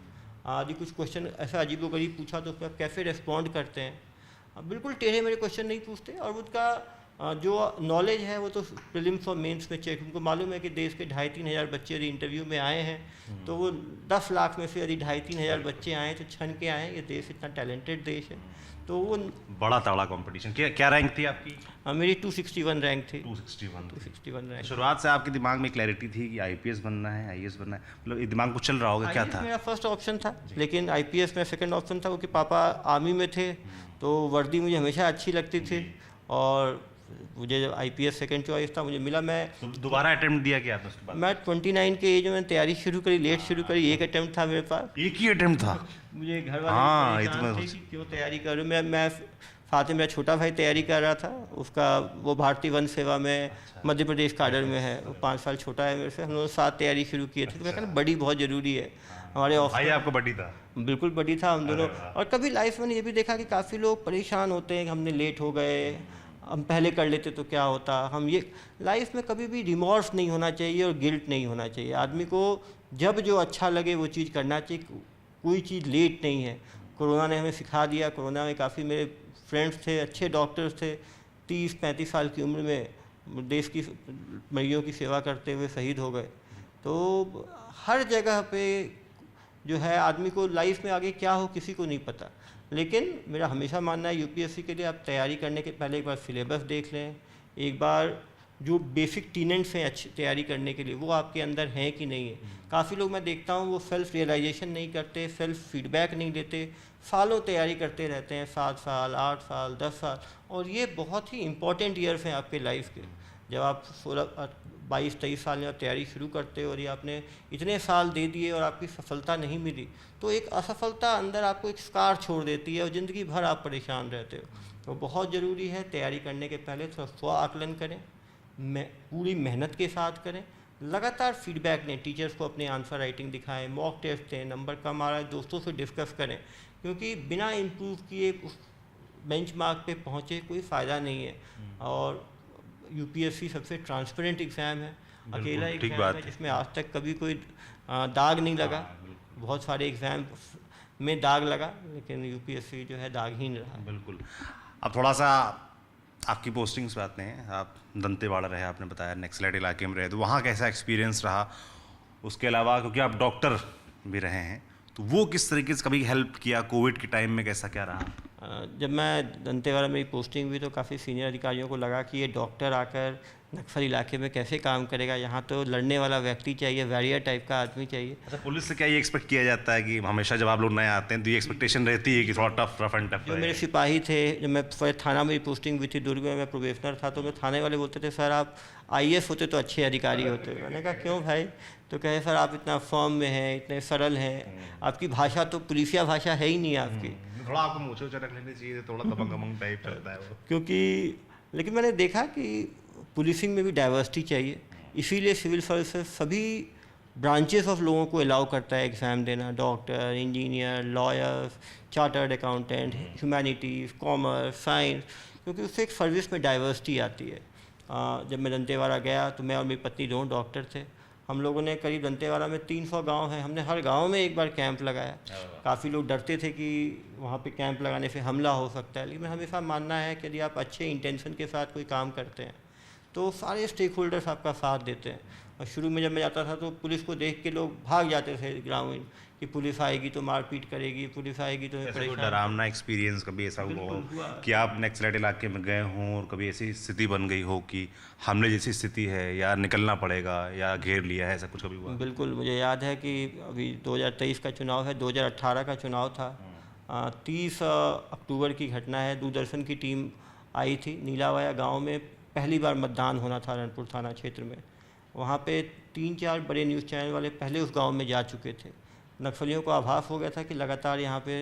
आदि। कुछ क्वेश्चन ऐसा अजीबोगरीब पूछा तो उसमें आप कैसे रिस्पॉन्ड करते हैं। बिल्कुल टेढ़े मेरे क्वेश्चन नहीं पूछते, और उनका जो नॉलेज है वो तो प्रीलिम्स और मेंस में चेक। उनको मालूम है कि देश के 2,500-3 हज़ार बच्चे यदि इंटरव्यू में आए हैं तो वो 10 लाख में से यदि 2,500-3 हज़ार बच्चे आए तो छन के आए। ये देश इतना टैलेंटेड देश है। तो वो बड़ा तगड़ा कंपटीशन। क्या रैंक थी आपकी? मेरी 261 रैंक थी। 261 रैंक। शुरुआत से आपके दिमाग में क्लैरिटी थी कि आईपीएस बनना है, आईएएस बनना है, मतलब ये दिमाग को चल रहा होगा? क्या था? मेरा फर्स्ट ऑप्शन था, लेकिन आईपीएस में सेकंड ऑप्शन था, क्योंकि पापा आर्मी में थे तो वर्दी मुझे हमेशा अच्छी लगती थी, और मुझे जब आईपीएस सेकंड चॉइस था मुझे मिला। मैं दोबारा अटेम्प्ट दिया क्या आपने उसके बाद? मैं 29 के एज में तैयारी शुरू करी, लेट शुरू करी। एक अटेम्प्ट था मेरे पास। एक ही अटेम्प्ट था? मुझे घर वाले परेशान थे कि क्यों तैयारी कर रहे हो। मैं साथ में मेरा छोटा भाई तैयारी कर रहा था, उसका वो भारतीय वन सेवा में मध्य प्रदेश काडर में है, वो 5 साल छोटा है मेरे से। हम लोग साथ तैयारी शुरू किए थे। तो मैं कहना बड़ी बहुत ज़रूरी है। हमारे भाई आपको बड़ी था? बिल्कुल बड़ी था हम दोनों। और कभी लाइफ में ये भी देखा कि काफ़ी लोग परेशान होते हैं कि हमने लेट हो गए, हम पहले कर लेते तो क्या होता। हम ये लाइफ में कभी भी रिमॉर्स नहीं होना चाहिए और गिल्ट नहीं होना चाहिए। आदमी को जब जो अच्छा लगे वो चीज़ करना चाहिए, कोई चीज़ लेट नहीं है। कोरोना ने हमें सिखा दिया। कोरोना में काफ़ी मेरे फ्रेंड्स थे, अच्छे डॉक्टर्स थे, 30-35 साल की उम्र में देश की मरीजों की सेवा करते हुए शहीद हो गए। तो हर जगह पे जो है आदमी को लाइफ में आगे क्या हो किसी को नहीं पता। लेकिन मेरा हमेशा मानना है यूपीएससी के लिए आप तैयारी करने के पहले एक बार सिलेबस देख लें, एक बार जो बेसिक टीनेंट्स हैं अच्छी तैयारी करने के लिए वो आपके अंदर हैं कि नहीं है। काफ़ी लोग मैं देखता हूँ वो सेल्फ रियलाइजेशन नहीं करते, सेल्फ फीडबैक नहीं देते, सालों तैयारी करते रहते हैं, 7 साल, 8 साल, 10 साल। और ये बहुत ही इंपॉर्टेंट ईयर्स हैं आपके लाइफ के। जब आप 22-23 साल में आप तैयारी शुरू करते हो और ये आपने इतने साल दे दिए और आपकी सफलता नहीं मिली, तो एक असफलता अंदर आपको एक स्कार छोड़ देती है और ज़िंदगी भर आप परेशान रहते हो। तो बहुत ज़रूरी है तैयारी करने के पहले थोड़ा स्व आकलन करें, पूरी मेहनत के साथ करें, लगातार फीडबैक दें, टीचर्स को अपने आंसर राइटिंग दिखाएं, मॉक टेस्ट दें, नंबर कम आ रहा है दोस्तों से डिस्कस करें, क्योंकि बिना इम्प्रूव किए उस बेंचमार्क पे पहुँचे कोई फ़ायदा नहीं है। और यूपीएससी सबसे ट्रांसपेरेंट एग्ज़ाम है, अकेला एग्ज़ाम है जिसमें आज तक कभी कोई दाग नहीं लगा। बहुत सारे एग्ज़ाम में दाग लगा, लेकिन यूपीएससी जो है दागहीन रहा। बिल्कुल। अब थोड़ा सा आपकी पोस्टिंग्स पे आते हैं। आप दंतेवाड़ा रहे, आपने बताया नक्सलाइट इलाके में रहे, तो वहाँ कैसा एक्सपीरियंस रहा? उसके अलावा क्योंकि आप डॉक्टर भी रहे हैं, तो वो किस तरीके से कभी हेल्प किया? कोविड के टाइम में कैसा क्या रहा? जब मैं दंतेवाड़ा में पोस्टिंग हुई तो काफ़ी सीनियर अधिकारियों को लगा कि ये डॉक्टर आकर नक्सल इलाके में कैसे काम करेगा। यहाँ तो लड़ने वाला व्यक्ति चाहिए, वॉरियर टाइप का आदमी चाहिए। अच्छा, पुलिस से क्या ये एक्सपेक्ट किया जाता है कि हमेशा जब आप लोग नए आते हैं तो ये एक्सपेक्टेशन रहती है कि थोड़ा टफ, रफ एंड टफ जो मेरे सिपाही थे, जब मैं थाना में पोस्टिंग हुई थी दुर्ग में, मैं प्रोबेशनर था, तो मैं थाने वाले बोलते थे सर आप IAS होते तो अच्छे अधिकारी होते। मैंने कहा क्यों भाई? तो कहे सर आप इतना फॉर्म में हैं, इतने सरल हैं, आपकी भाषा तो पुलिसिया भाषा है ही नहीं आपकी। थोड़ा आपको मूछे ऊँचे रख लेनी चाहिए, थोड़ा दबंग दबंग टाइप चलता है वो। क्योंकि लेकिन मैंने देखा कि पुलिसिंग में भी डाइवर्सिटी चाहिए, इसीलिए सिविल सर्विसेज सभी ब्रांचेस ऑफ लोगों को अलाउ करता है एग्ज़ाम देना, doctor, engineer, lawyers, chartered accountant, humanities, commerce, science, क्योंकि उससे एक सर्विस में डाइवर्सिटी आती है। जब मैं दंतेवाड़ा गया तो मैं और मेरी पत्नी दोनों डॉक्टर थे। हम लोगों ने करीब दंतेवाड़ा में 300 गांव हैं, हमने हर गांव में एक बार कैंप लगाया। काफ़ी लोग डरते थे कि वहाँ पे कैंप लगाने से हमला हो सकता है, लेकिन हमेशा मानना है कि यदि आप अच्छे इंटेंशन के साथ कोई काम करते हैं तो सारे स्टेक होल्डर्स आपका साथ देते हैं। और शुरू में जब मैं जाता था तो पुलिस को देख के लोग भाग जाते थे ग्रामीण, कि पुलिस आएगी तो मारपीट करेगी, पुलिस आएगी तो ऐसा कोई डरावना एक्सपीरियंस कभी ऐसा हुआ हो कि आप नक्सलाइट इलाके में गए हों और कभी ऐसी स्थिति बन गई हो कि हमले जैसी स्थिति है या निकलना पड़ेगा या घेर लिया है, ऐसा कुछ कभी हुआ? बिल्कुल, मुझे याद है कि अभी 2023 का चुनाव है, 2018 का चुनाव था। 30 अक्टूबर की घटना है। दूरदर्शन की टीम आई थी नीलावाया गाँव में, पहली बार मतदान होना था रनपुर थाना क्षेत्र में। वहाँ पे 3-4 बड़े न्यूज़ चैनल वाले पहले उस गांव में जा चुके थे। नक्सलियों को आभास हो गया था कि लगातार यहाँ पे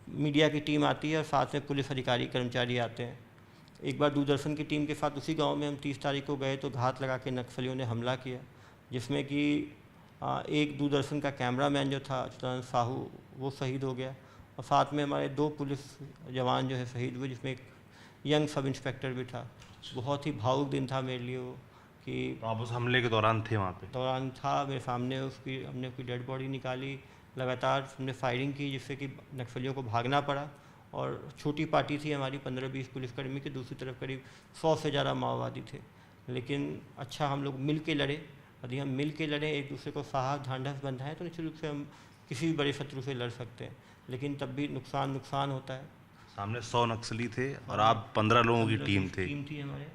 मीडिया की टीम आती है और साथ में पुलिस अधिकारी कर्मचारी आते हैं। एक बार दूरदर्शन की टीम के साथ उसी गांव में हम 30 तारीख को गए तो घात लगा के नक्सलियों ने हमला किया, जिसमें कि एक दूरदर्शन का कैमरामैन जो था अच्युतानंद साहू, वो शहीद हो गया, और साथ में हमारे 2 पुलिस जवान जो है शहीद हुए, जिसमें एक यंग सब इंस्पेक्टर भी था। बहुत ही भावुक दिन था मेरे लिए वो, कि तो आप उस हमले के दौरान थे वहाँ पे? दौरान था, मेरे सामने हमने उसकी डेड बॉडी निकाली, लगातार हमने फायरिंग की जिससे कि नक्सलियों को भागना पड़ा। और छोटी पार्टी थी हमारी 15-20 पुलिसकर्मी की, दूसरी तरफ करीब 100 से ज़्यादा माओवादी थे। लेकिन अच्छा हम लोग मिल के लड़े। यदि हम मिल के लड़ें, एक दूसरे को साहस ढांढस बंधाएं, तो निश्चित रूप से हम किसी भी बड़े शत्रु से लड़ सकते हैं। लेकिन तब भी नुकसान होता है। सामने 100 नक्सली थे और आप 15 लोगों की टीम थी हमारे।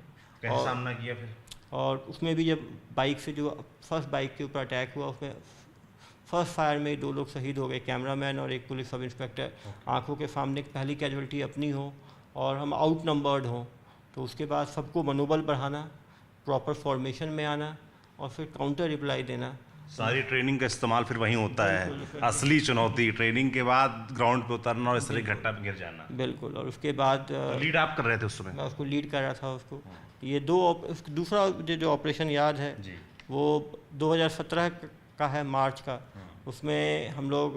कैसे सामना किया फिर? और उसमें भी जब बाइक से जो फर्स्ट बाइक के ऊपर अटैक हुआ, उसमें फर्स्ट फायर में 2 लोग शहीद हो गए, कैमरामैन और एक पुलिस सब इंस्पेक्टर। आंखों के सामने पहली कैजुअल्टी अपनी हो और हम आउट नंबर्ड हों, तो उसके बाद सबको मनोबल बढ़ाना, प्रॉपर फॉर्मेशन में आना और फिर काउंटर रिप्लाई देना। सारी ट्रेनिंग का इस्तेमाल फिर वहीं होता है। असली चुनौती ट्रेनिंग के बाद ग्राउंड पे उतरना और इस तरह घटना में गिर जाना। बिल्कुल। और उसके बाद लीड आप कर रहे थे उस समय? मैं उसको लीड कर रहा था उसको। ये दूसरा जो ऑपरेशन याद है जी, वो 2017 का है, मार्च का। उसमें हम लोग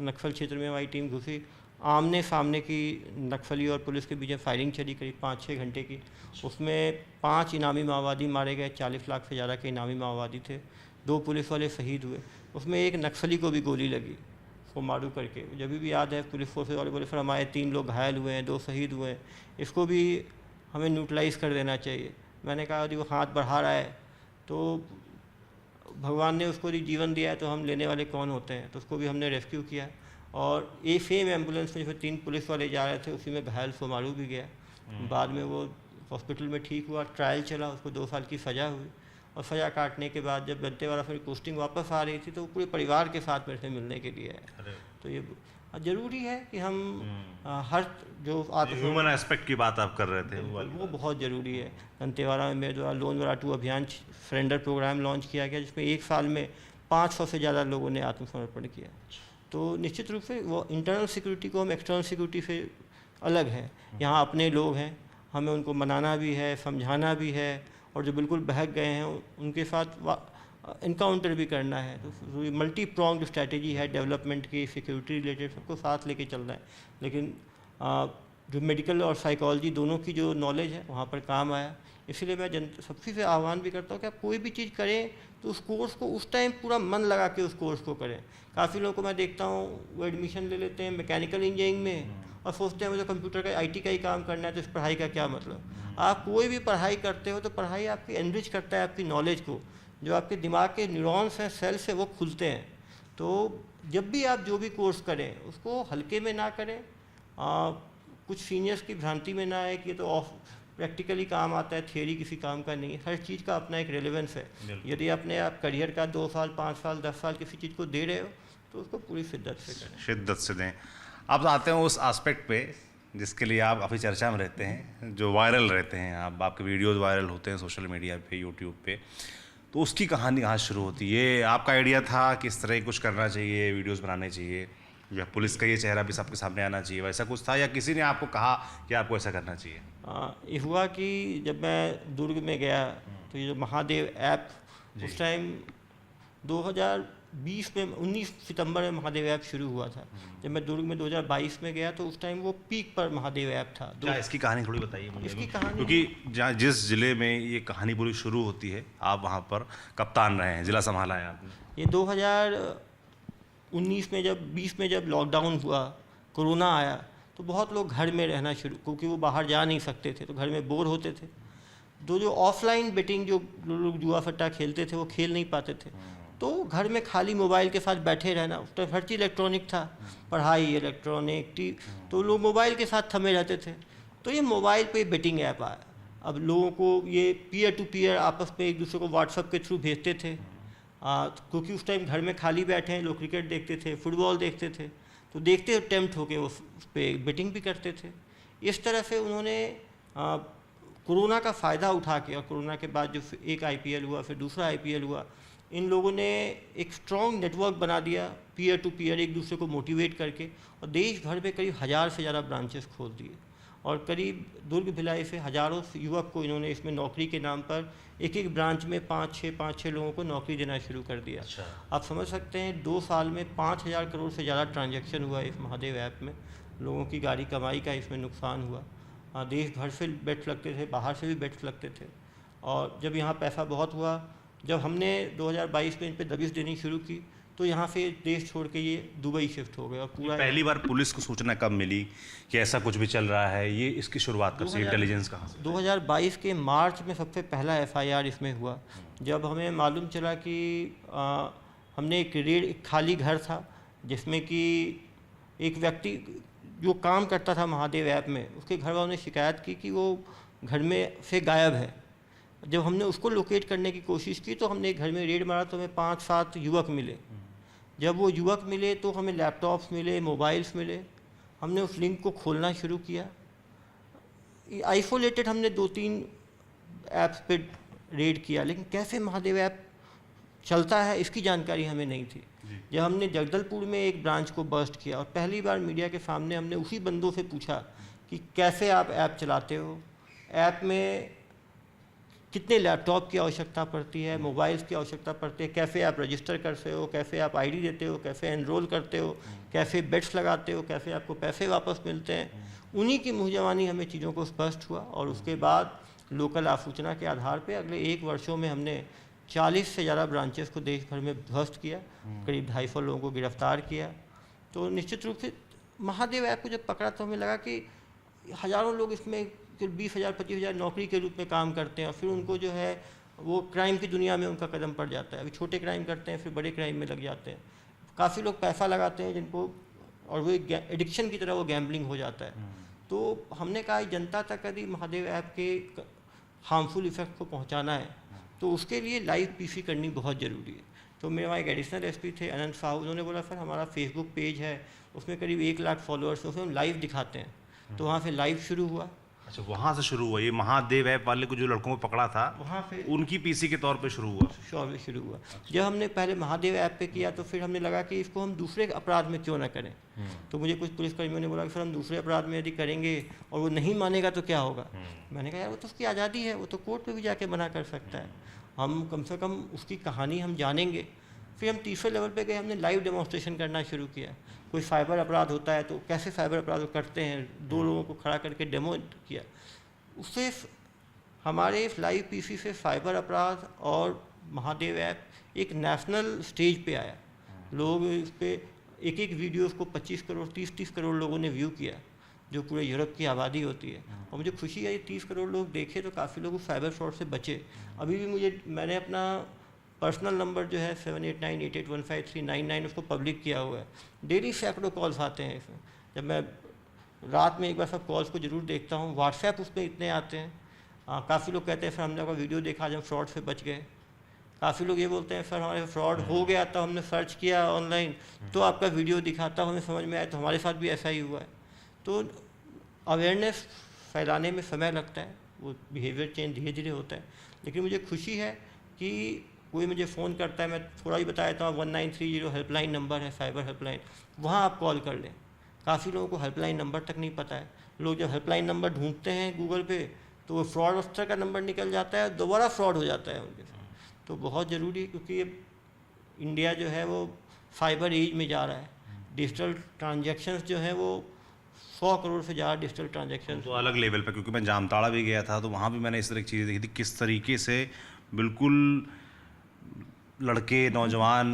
नक्सल क्षेत्र में हमारी टीम घुसी, आमने सामने की नक्सली और पुलिस के बीच में फायरिंग चली करीब 5-6 घंटे की। उसमें 5 इनामी माओवादी मारे गए, 40 लाख से ज़्यादा के इनामी माओवादी थे, 2 पुलिस वाले शहीद हुए। उसमें एक नक्सली को भी गोली लगी, उसको मारू करके। जब भी याद है पुलिस फोर्स वाले बोले सर हमारे 3 लोग घायल हुए हैं, 2 शहीद हुए हैं, इसको भी हमें न्यूट्रलाइज़ कर देना चाहिए। मैंने कहा यदि वो हाथ बढ़ा रहा है तो भगवान ने उसको यदि जीवन दिया है तो हम लेने वाले कौन होते हैं। तो उसको भी हमने रेस्क्यू किया। और एक सेम एम्बुलेंस में जिसमें 3 पुलिस वाले जा रहे थे, उसी में घायल सोमारू भी गया। बाद में वो हॉस्पिटल में ठीक हुआ, ट्रायल चला, उसको 2 साल की सज़ा हुई। और सज़ा काटने के बाद जब दंतेवाड़ा फिर पोस्टिंग वापस आ रही थी तो पूरे परिवार के साथ मेरे से मिलने के लिए आए। तो ये ज़रूरी है कि हम हर जो ह्यूमन एस्पेक्ट की बात आप कर रहे थे, वो बहुत ज़रूरी है। दंतेवाड़ा में मेरे द्वारा लोन वरा 2 अभियान सरेंडर प्रोग्राम लॉन्च किया गया, जिसमें 1 साल में 500 से ज़्यादा लोगों ने आत्मसमर्पण किया। तो निश्चित रूप से वो इंटरनल सिक्योरिटी को हम एक्सटर्नल सिक्योरिटी से अलग है। यहाँ अपने लोग हैं, हमें उनको मनाना भी है, समझाना भी है, और जो बिल्कुल बहक गए हैं उनके साथ इनकाउंटर भी करना है। तो मल्टी प्रॉन्ग्ड स्ट्रैटेजी है डेवलपमेंट की, सिक्योरिटी रिलेटेड, सबको साथ लेके चलना है। लेकिन जो मेडिकल और साइकोलॉजी दोनों की जो नॉलेज है वहाँ पर काम आया। इसलिए मैं सबसे से आह्वान भी करता हूँ कि आप कोई भी चीज़ करें तो उस कोर्स को उस टाइम पूरा मन लगा के उस कोर्स को करें। काफ़ी लोगों को मैं देखता हूँ वो एडमिशन ले लेते हैं मैकेनिकल इंजीनियरिंग में और सोचते हैं मुझे कंप्यूटर का IT का ही काम करना है, तो इस पढ़ाई का क्या मतलब। आप कोई भी पढ़ाई करते हो तो पढ़ाई आपकी एनरिच करता है आपकी नॉलेज को, जो आपके दिमाग के न्यूरॉन्स हैं, सेल्स हैं, वो खुलते हैं। तो जब भी आप जो भी कोर्स करें उसको हल्के में ना करें, कुछ सीनियर्स की भ्रांति में ना आए कि ये तो प्रैक्टिकली काम आता है, थियरी किसी काम का नहीं है। हर चीज़ का अपना एक रेलेवेंस है। बिल्कुल। यदि अपने आप करियर का 2 साल 5 साल 10 साल किसी चीज़ को दे रहे हो तो उसको पूरी शिद्दत से करें। शिद्दत से दें। अब आते हैं उस एस्पेक्ट पे जिसके लिए आप काफ़ी चर्चा में रहते हैं, जो वायरल रहते हैं, आपके वीडियोस वायरल होते हैं सोशल मीडिया पे, यूट्यूब पे। तो उसकी कहानी कहाँ शुरू होती है? ये आपका आइडिया था कि इस तरह कुछ करना चाहिए, वीडियोस बनाने चाहिए, या पुलिस का ये चेहरा भी सबके सामने आना चाहिए, वैसा कुछ था, या किसी ने आपको कहा कि आपको ऐसा करना चाहिए? ये हुआ कि जब मैं दुर्ग में गया तो ये जो महादेव ऐप उस टाइम 2020 में 19 सितंबर में महादेव ऐप शुरू हुआ था। जब मैं दुर्ग में 2022 में गया तो उस टाइम वो पीक पर महादेव ऐप था। क्या इसकी कहानी थोड़ी बताइए मुझे? इसकी कहानी क्योंकि जहाँ जिस ज़िले में ये कहानी पूरी शुरू होती है, आप वहाँ पर कप्तान रहे हैं, ज़िला संभाला है आपने। ये 2019 में जब 20 में जब लॉकडाउन हुआ, कोरोना आया, तो बहुत लोग घर में रहना शुरू, क्योंकि वो बाहर जा नहीं सकते थे तो घर में बोर होते थे। तो जो ऑफलाइन बेटिंग जो लोग जुआ सट्टा खेलते थे वो खेल नहीं पाते थे, तो घर में खाली मोबाइल के साथ बैठे रहना। उस टाइम हर चीज़ इलेक्ट्रॉनिक था, पढ़ाई इलेक्ट्रॉनिक, तो लोग मोबाइल के साथ थमे रहते थे। तो ये मोबाइल पे बेटिंग ऐप आया। अब लोगों को ये पीयर टू पीयर आपस में एक दूसरे को व्हाट्सएप के थ्रू भेजते थे, क्योंकि उस टाइम घर में खाली बैठे हैं, लोग क्रिकेट देखते थे, फुटबॉल देखते थे, तो देखते टेम्प्ट होके उस पर बेटिंग भी करते थे। इस तरह से उन्होंने कोरोना का फ़ायदा उठा के, और कोरोना के बाद जो एक IPL हुआ, फिर दूसरा IPL हुआ, इन लोगों ने एक स्ट्रॉन्ग नेटवर्क बना दिया पीयर टू पीयर, एक दूसरे को मोटिवेट करके, और देश भर में करीब 1000 से ज़्यादा ब्रांचेस खोल दिए, और करीब दुर्ग भिलाई से हज़ारों युवक को इन्होंने इसमें नौकरी के नाम पर एक एक ब्रांच में 5-6 लोगों को नौकरी देना शुरू कर दिया। अच्छा। आप समझ सकते हैं 2 साल में 5000 करोड़ से ज़्यादा ट्रांजैक्शन हुआ इस महादेव ऐप में। लोगों की गाड़ी कमाई का इसमें नुकसान हुआ। देश भर से बेट्स लगते थे, बाहर से भी बेट्स लगते थे, और जब यहाँ पैसा बहुत हुआ, जब हमने 2022 में इन पर दबिश देनी शुरू की, तो यहाँ से देश छोड़ के ये दुबई शिफ्ट हो गए। और पूरा पहली बार पुलिस को सूचना कब मिली कि ऐसा कुछ भी चल रहा है? ये इसकी शुरुआत कब से, इंटेलिजेंस कहाँ से? 2022 के मार्च में सबसे पहला FIR इसमें हुआ, जब हमें मालूम चला कि हमने एक खाली घर था जिसमें कि एक व्यक्ति जो काम करता था महादेव ऐप में, उसके घर वालों ने शिकायत की कि वो घर में से गायब है। जब हमने उसको लोकेट करने की कोशिश की तो हमने एक घर में रेड मारा तो हमें 5-7 युवक मिले। जब वो युवक मिले तो हमें लैपटॉप्स मिले, मोबाइल्स मिले। हमने उस लिंक को खोलना शुरू किया। आइसोलेटेड हमने 2-3 ऐप्स पे रेड किया, लेकिन कैसे महादेव ऐप चलता है इसकी जानकारी हमें नहीं थी। जब हमने जगदलपुर में एक ब्रांच को बर्स्ट किया और पहली बार मीडिया के सामने हमने उसी बंदों से पूछा कि कैसे आप ऐप चलाते हो, ऐप में कितने लैपटॉप की आवश्यकता पड़ती है, मोबाइल्स की आवश्यकता पड़ती है, कैसे आप रजिस्टर करते हो, कैसे आप ID देते हो, कैसे एनरोल करते हो, कैसे बेट्स लगाते हो, कैसे आपको पैसे वापस मिलते हैं। उन्हीं की मुँहजबानी हमें चीज़ों को स्पष्ट हुआ, और उसके बाद लोकल आसूचना के आधार पे अगले 1 वर्षों में हमने 40 से ज़्यादा ब्रांचेस को देश भर में ध्वस्त किया, करीब 250 लोगों को गिरफ्तार किया। तो निश्चित रूप से महादेव ऐप को जब पकड़ा तो हमें लगा कि हज़ारों लोग इसमें 20,000 25,000 नौकरी के रूप में काम करते हैं, और फिर उनको जो है वो क्राइम की दुनिया में उनका कदम पड़ जाता है। अभी छोटे क्राइम करते हैं, फिर बड़े क्राइम में लग जाते हैं। काफ़ी लोग पैसा लगाते हैं जिनको, और वो एक एडिक्शन की तरह वो गैम्बलिंग हो जाता है। तो हमने कहा जनता तक यदि महादेव ऐप के हार्मफुल इफेक्ट को पहुँचाना है तो उसके लिए लाइव PC करनी बहुत ज़रूरी है। तो मेरे वहाँ एक एडिशनल SP थे अनंत साहू, उन्होंने बोला सर हमारा फेसबुक पेज है, उसमें करीब 1 लाख फॉलोअर्स, उसमें हम लाइव दिखाते हैं। तो वहाँ से लाइव शुरू हुआ। अच्छा, वहाँ से शुरू हुआ ये महादेव ऐप वाले को जो लड़कों को पकड़ा था, वहाँ से उनकी PC के तौर पे शुरू हुआ। शुरू हुआ। जब हमने पहले महादेव ऐप पे किया तो फिर हमने लगा कि इसको हम दूसरे अपराध में क्यों ना करें। तो मुझे कुछ पुलिसकर्मियों ने बोला कि सर हम दूसरे अपराध में यदि करेंगे और वो नहीं मानेगा तो क्या होगा। मैंने कहा यार वो तो उसकी आज़ादी है, वो तो कोर्ट में भी जाके मना कर सकता है, हम कम से कम उसकी कहानी हम जानेंगे। फिर हम तीसरे लेवल पे गए, हमने लाइव डेमोन्स्ट्रेशन करना शुरू किया। कोई साइबर अपराध होता है तो कैसे साइबर अपराध करते हैं, 2 लोगों को खड़ा करके डेमो किया। उससे हमारे इस लाइव PC से साइबर अपराध और महादेव ऐप एक नेशनल स्टेज पे आया। लोग इस पर एक वीडियोस को 25 करोड़ 30 करोड़ लोगों ने व्यू किया, जो पूरे यूरोप की आबादी होती है। और मुझे खुशी है 30 करोड़ लोग देखे तो काफ़ी लोग साइबर फ्रॉड से बचे। अभी भी मैंने अपना पर्सनल नंबर जो है 7898815399 उसको पब्लिक किया हुआ है। डेली सैकड़ों कॉल्स आते हैं इसमें। जब मैं रात में एक बार सब कॉल्स को ज़रूर देखता हूँ, व्हाट्सएप उस पर इतने आते हैं काफ़ी लोग कहते हैं सर हमने आपका वीडियो देखा, आज हम फ्रॉड से बच गए। काफ़ी लोग ये बोलते हैं सर हमारे फ्रॉड हो गया तो हमने सर्च किया ऑनलाइन तो आपका वीडियो दिखा, तब हमें समझ में आया, तो हमारे साथ भी ऐसा ही हुआ है। तो अवेयरनेस फैलाने में समय लगता है, वो बिहेवियर चेंज धीरे धीरे होता है। लेकिन मुझे खुशी है कि कोई मुझे फ़ोन करता है, मैं थोड़ा ही बताया था, 1930 हेल्पलाइन नंबर है, साइबर हेल्पलाइन, वहाँ आप कॉल कर लें। काफ़ी लोगों को हेल्पलाइन नंबर तक नहीं पता है। लोग जब हेल्पलाइन नंबर ढूंढते हैं गूगल पे तो वो फ्रॉडस्टर का नंबर निकल जाता है, दोबारा फ्रॉड हो जाता है उनके साथ। तो बहुत ज़रूरी है, क्योंकि ये इंडिया जो है वो साइबर एज में जा रहा है। डिजिटल ट्रांजैक्शंस जो हैं वो 100 करोड़ से ज़्यादा डिजिटल ट्रांजैक्शन। तो अलग लेवल पे, क्योंकि मैं जामताड़ा भी गया था तो वहाँ भी मैंने इस तरह की चीज़ें देखी थी, किस तरीके से बिल्कुल लड़के नौजवान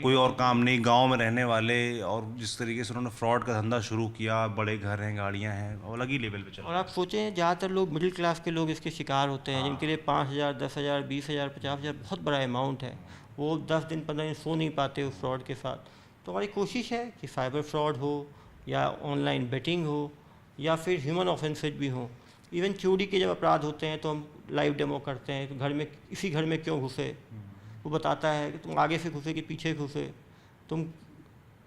कोई और काम नहीं, गांव में रहने वाले, और जिस तरीके से उन्होंने फ्रॉड का धंधा शुरू किया, बड़े घर हैं, गाड़ियां हैं, और अलग ही लेवल पे चल और आप सोचें ज़्यादातर लोग मिडिल क्लास के लोग इसके शिकार होते हैं, जिनके लिए 5,000, 10,000, 20,000, 50,000 बहुत बड़ा अमाउंट है। वो 10 दिन 15 दिन सो नहीं पाते उस फ्रॉड के साथ। तो हमारी कोशिश है कि साइबर फ्रॉड हो या ऑनलाइन बेटिंग हो या फिर ह्यूमन ऑफेंसेज भी हो। इवन चोरी के जब अपराध होते हैं तो हम लाइव डेमो करते हैं, तो घर में इसी घर में क्यों घुसे, वो बताता है कि तुम आगे से घुसे कि पीछे घुसे, तुम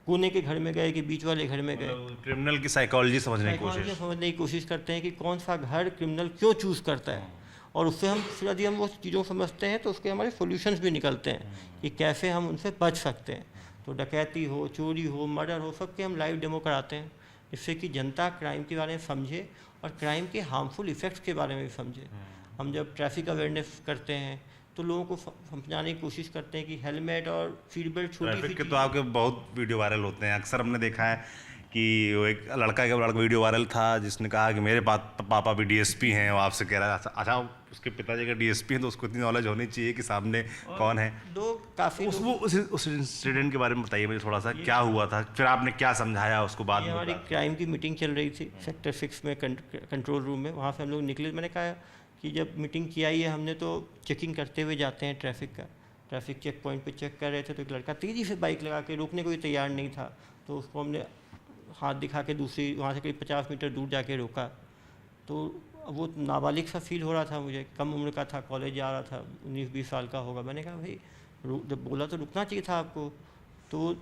कोने के घर में गए कि बीच वाले घर में गए। क्रिमिनल की साइकोलॉजी समझने की कोशिश समझने की कोशिश करते हैं कि कौन सा घर क्रिमिनल क्यों चूज़ करता है, और उससे हम फिर यदि हम वो चीज़ों समझते हैं तो उसके हमारे सॉल्यूशंस भी निकलते हैं कि कैसे हम उनसे बच सकते हैं। तो डकैती हो, चोरी हो, मर्डर हो, सबके हम लाइव डेमो कराते हैं, जिससे कि जनता क्राइम के बारे में समझे और क्राइम के हार्मफुल इफ़ेक्ट्स के बारे में भी समझे। हम जब ट्रैफिक अवेयरनेस करते हैं तो लोगों को समझाने की कोशिश करते हैं कि हेलमेट और सीट बेल्ट छोटी सी के तो आपके बहुत वीडियो वायरल होते हैं। अक्सर हमने देखा है कि वो एक लड़का वीडियो वायरल था जिसने कहा कि मेरे पापा भी डीएसपी हैं, वो आपसे कह रहा है। अच्छा, उसके पिताजी का डीएसपी है तो उसको इतनी नॉलेज होनी चाहिए कि सामने कौन है। लोग काफ़ी उस इंसिडेंट के बारे में बताइए मुझे थोड़ा सा, क्या हुआ था, फिर आपने क्या समझाया उसको बाद में? हमारी क्राइम की मीटिंग चल रही थी सेक्टर 6 में, कंट्रोल रूम में। वहाँ से हम लोग निकले, मैंने कहा कि जब मीटिंग किया ही है हमने तो चेकिंग करते हुए जाते हैं ट्रैफिक का। ट्रैफिक चेक पॉइंट पे चेक कर रहे थे तो एक लड़का तेज़ी से बाइक लगा के, रोकने को भी तैयार नहीं था, तो उसको हमने हाथ दिखा के दूसरी वहाँ से करीब 50 मीटर दूर जाके रोका। तो वो नाबालिग सा फील हो रहा था मुझे, कम उम्र का था, कॉलेज जा रहा था, 19-20 साल का होगा। मैंने कहा भाई जब बोला तो रुकना चाहिए था आपको। तो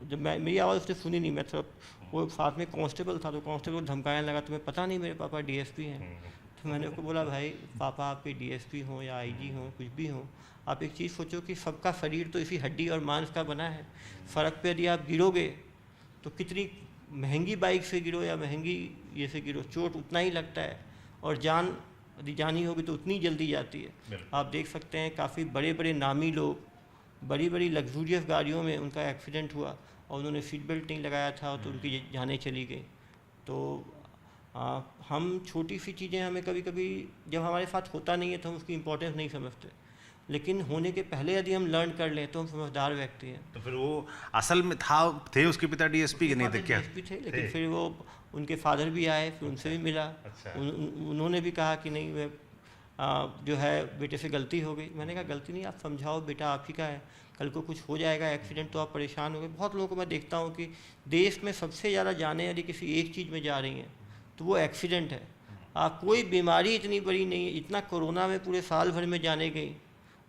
जब मेरी आवाज़ उसने सुनी नहीं, मैं तो वो साथ में कांस्टेबल था, तो कांस्टेबल धमकाने लगा, तुम्हें पता नहीं मेरे पापा डीएसपी हैं। तो मैंने उसको बोला भाई पापा आपके डीएसपी हों या आईजी हों, कुछ भी हों, आप एक चीज़ सोचो कि सबका शरीर तो इसी हड्डी और मांस का बना है। सड़क पे यदि आप गिरोगे तो कितनी महंगी बाइक से गिरो या महंगी ये से गिरो, चोट उतना ही लगता है, और जान यदि जानी होगी तो उतनी जल्दी जाती है। आप देख सकते हैं काफ़ी बड़े बड़े नामी लोग बड़ी बड़ी लग्जूरियस गाड़ियों में उनका एक्सीडेंट हुआ और उन्होंने सीट बेल्ट नहीं लगाया था तो उनकी जानें चली गई। तो हम छोटी सी चीज़ें हमें कभी कभी जब हमारे साथ होता नहीं है तो हम उसकी इम्पोर्टेंस नहीं समझते, लेकिन होने के पहले यदि हम लर्न कर लें तो हम समझदार व्यक्ति हैं। तो फिर वो असल में थे उसके पिता डीएसपी के नहीं थे क्या? डीएसपी थे, लेकिन फिर वो उनके फादर भी आए, फिर उनसे भी मिला। अच्छा। उन्होंने भी कहा कि नहीं जो है बेटे से गलती हो गई। मैंने कहा गलती नहीं, आप समझाओ, बेटा आप ही का है, कल को कुछ हो जाएगा एक्सीडेंट तो आप परेशान हो गए। बहुत लोगों को मैं देखता हूँ कि देश में सबसे ज़्यादा जाने यदि किसी एक चीज़ में जा रही हैं तो वो एक्सीडेंट है। आप कोई बीमारी इतनी बड़ी नहीं है, इतना कोरोना में पूरे साल भर में जाने गई,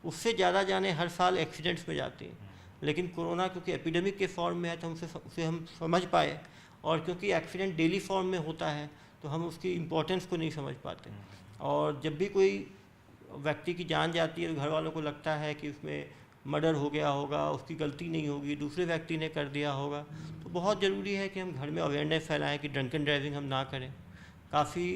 उससे ज़्यादा जाने हर साल एक्सीडेंट्स में जाती हैं। लेकिन कोरोना क्योंकि एपिडेमिक के फॉर्म में है तो उसे हम समझ पाए, और क्योंकि एक्सीडेंट डेली फॉर्म में होता है तो हम उसकी इम्पोर्टेंस को नहीं समझ पाते। और जब भी कोई व्यक्ति की जान जाती है तो घर वालों को लगता है कि उसमें मर्डर हो गया होगा, उसकी गलती नहीं होगी, दूसरे व्यक्ति ने कर दिया होगा। तो बहुत ज़रूरी है कि हम घर में अवेयरनेस फैलाएं कि ड्रंकन ड्राइविंग हम ना करें। काफ़ी,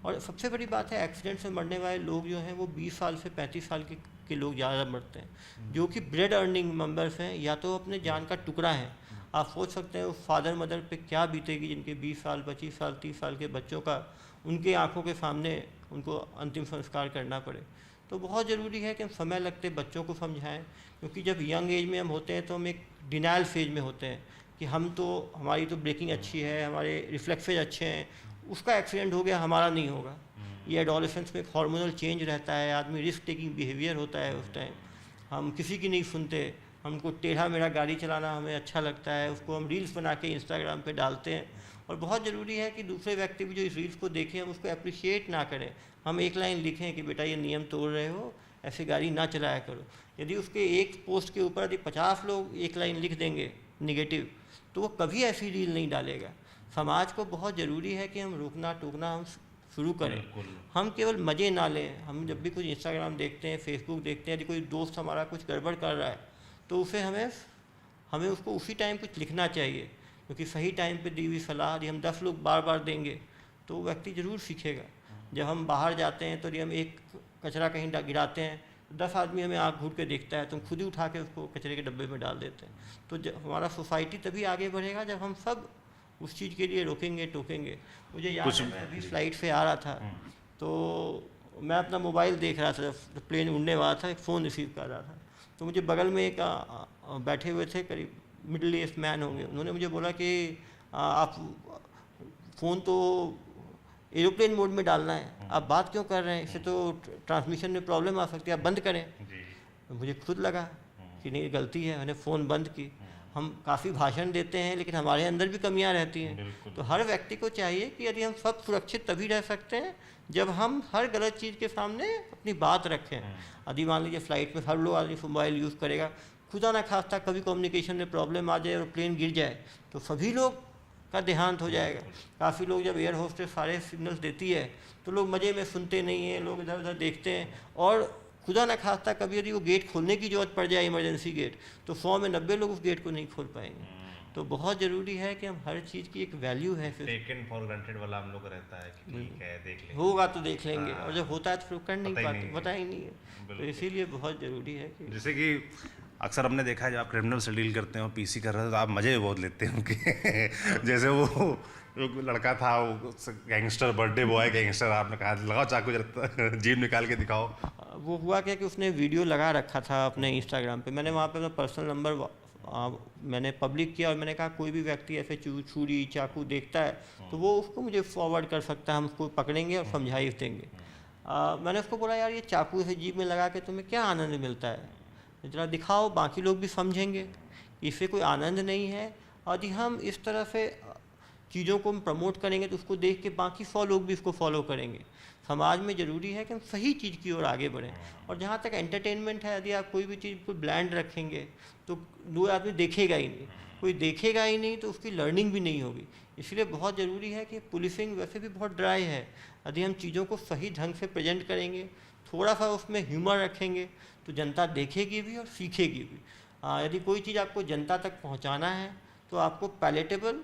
और सबसे बड़ी बात है एक्सीडेंट से मरने वाले लोग जो हैं वो 20 साल से 35 साल के लोग ज़्यादा मरते हैं, जो कि ब्रेड अर्निंग मेंबर्स हैं या तो अपने जान का टुकड़ा है। आप सोच सकते हैं उस फादर मदर पे क्या बीतेगी जिनके 20 साल 25 साल 30 साल के बच्चों का उनके आंखों के सामने उनको अंतिम संस्कार करना पड़े। तो बहुत ज़रूरी है कि हम समय लगते बच्चों को समझाएं, क्योंकि जब यंग एज में हम होते हैं तो हम एक डिनाइल फेज में होते हैं कि हमारी तो ब्रेकिंग अच्छी है, हमारे रिफ्लेक्सेज अच्छे हैं, उसका एक्सीडेंट हो गया हमारा नहीं होगा। ये एडोलेसेंस में हार्मोनल चेंज रहता है, आदमी रिस्क टेकिंग बिहेवियर होता है उस टाइम, हम किसी की नहीं सुनते, हमको टेढ़ा मेढ़ा गाड़ी चलाना हमें अच्छा लगता है, उसको हम रील्स बना के इंस्टाग्राम पे डालते हैं, और बहुत ज़रूरी है कि दूसरे व्यक्ति भी जो इस रील्स को देखें हम उसको अप्रिशिएट ना करें, हम एक लाइन लिखें कि बेटा ये नियम तोड़ रहे हो, ऐसे गाड़ी ना चलाया करो। यदि उसके एक पोस्ट के ऊपर यदि 50 लोग एक लाइन लिख देंगे निगेटिव, तो वो कभी ऐसी रील नहीं डालेगा। समाज को बहुत ज़रूरी है कि हम रोकना टोकना हम शुरू करें, हम केवल मज़े ना लें। हम जब भी कुछ इंस्टाग्राम देखते हैं, फेसबुक देखते हैं, यदि कोई दोस्त हमारा कुछ गड़बड़ कर रहा है तो उसे हमें उसको उसी टाइम कुछ लिखना चाहिए, क्योंकि सही टाइम पे दी हुई सलाह यदि हम 10 लोग बार बार देंगे तो वो व्यक्ति ज़रूर सीखेगा। जब हम बाहर जाते हैं तो यदि हम एक कचरा कहीं गिराते हैं, 10 आदमी हमें आँख घूर के देखता है तो हम खुद ही उठा के उसको कचरे के डब्बे में डाल देते हैं। तो हमारा सोसाइटी तभी आगे बढ़ेगा जब हम सब उस चीज़ के लिए रोकेंगे टोकेंगे। मुझे याद है मैं अभी फ्लाइट से आ रहा था तो मैं अपना मोबाइल देख रहा था, जब प्लेन उड़ने वाला था, एक फ़ोन रिसीव कर रहा था, तो मुझे बगल में एक बैठे हुए थे, करीब मिडिल एज मैन होंगे, उन्होंने मुझे बोला कि आप फ़ोन तो एरोप्लेन मोड में डालना है, आप बात क्यों कर रहे हैं, इससे तो ट्रांसमिशन में प्रॉब्लम आ सकती है, आप बंद करें। मुझे खुद लगा कि नहीं गलती है, मैंने फ़ोन बंद की। हम काफ़ी भाषण देते हैं लेकिन हमारे अंदर भी कमियां रहती हैं। तो हर व्यक्ति को चाहिए कि यदि हम सब सुरक्षित तभी रह सकते हैं जब हम हर गलत चीज़ के सामने अपनी बात रखें। यदि मान लीजिए फ़्लाइट में हर लोग आदमी मोबाइल यूज़ करेगा, खुदा ना खास्ता कभी कम्युनिकेशन में प्रॉब्लम आ जाए और प्लेन गिर जाए तो सभी लोग का देहांत हो जाएगा। काफ़ी लोग जब एयर होस्टेस सारे सिग्नल्स देती है तो लोग मज़े में सुनते नहीं हैं, लोग इधर उधर देखते हैं, और खुदा न खास्ता कभी यदि वो गेट खोलने की ज़रूरत पड़ जाए, इमरजेंसी गेट, तो 100 में 90 लोग उस गेट को नहीं खोल पाएंगे। तो बहुत ज़रूरी है कि हम हर चीज़ की एक वैल्यू है, फिर टेकन फॉर ग्रांटेड वाला हम लोग रहता है कि ठीक है देख लेंगे, होगा तो देख लेंगे, और जब होता है तो फिर कर नहीं पाते, पता ही नहीं है। तो इसीलिए बहुत ज़रूरी है कि जैसे कि अक्सर हमने देखा है जब आप क्रिमिनल से डील करते हो, पीसी कर रहे हो, तो आप मज़े बहुत लेते हैं उनके जैसे वो एक लड़का था, वो गैंगस्टर, बर्थडे बॉय गैंगस्टर, आपने कहा लगाओ चाकू जरा जीभ निकाल के दिखाओ। वो हुआ क्या कि उसने वीडियो लगा रखा था अपने इंस्टाग्राम पे, मैंने वहाँ पे अपना पर्सनल नंबर मैंने पब्लिक किया और मैंने कहा कोई भी व्यक्ति ऐसे छुरी चाकू देखता है तो वो उसको मुझे फॉरवर्ड कर सकता है, हम उसको पकड़ेंगे और समझाइश देंगे। मैंने उसको बोला यार ये चाकू से जीभ में लगा के तुम्हें क्या आनंद मिलता है, जरा दिखाओ, बाकी लोग भी समझेंगे, इससे कोई आनंद नहीं है। और यदि हम इस तरह से चीज़ों को हम प्रमोट करेंगे तो उसको देख के बाकी 100 लोग भी इसको फॉलो करेंगे। समाज में ज़रूरी है कि हम सही चीज़ की ओर आगे बढ़ें। और जहाँ तक एंटरटेनमेंट है, यदि आप कोई भी चीज़ को ब्लैंड रखेंगे तो दो आदमी देखेगा ही नहीं, कोई देखेगा ही नहीं तो उसकी लर्निंग भी नहीं होगी। इसलिए बहुत ज़रूरी है कि पुलिसिंग वैसे भी बहुत ड्राई है, यदि हम चीज़ों को सही ढंग से प्रेजेंट करेंगे, थोड़ा सा उसमें ह्यूमर रखेंगे तो जनता देखेगी भी और सीखेगी भी। यदि कोई चीज़ आपको जनता तक पहुँचाना है तो आपको पैलेटेबल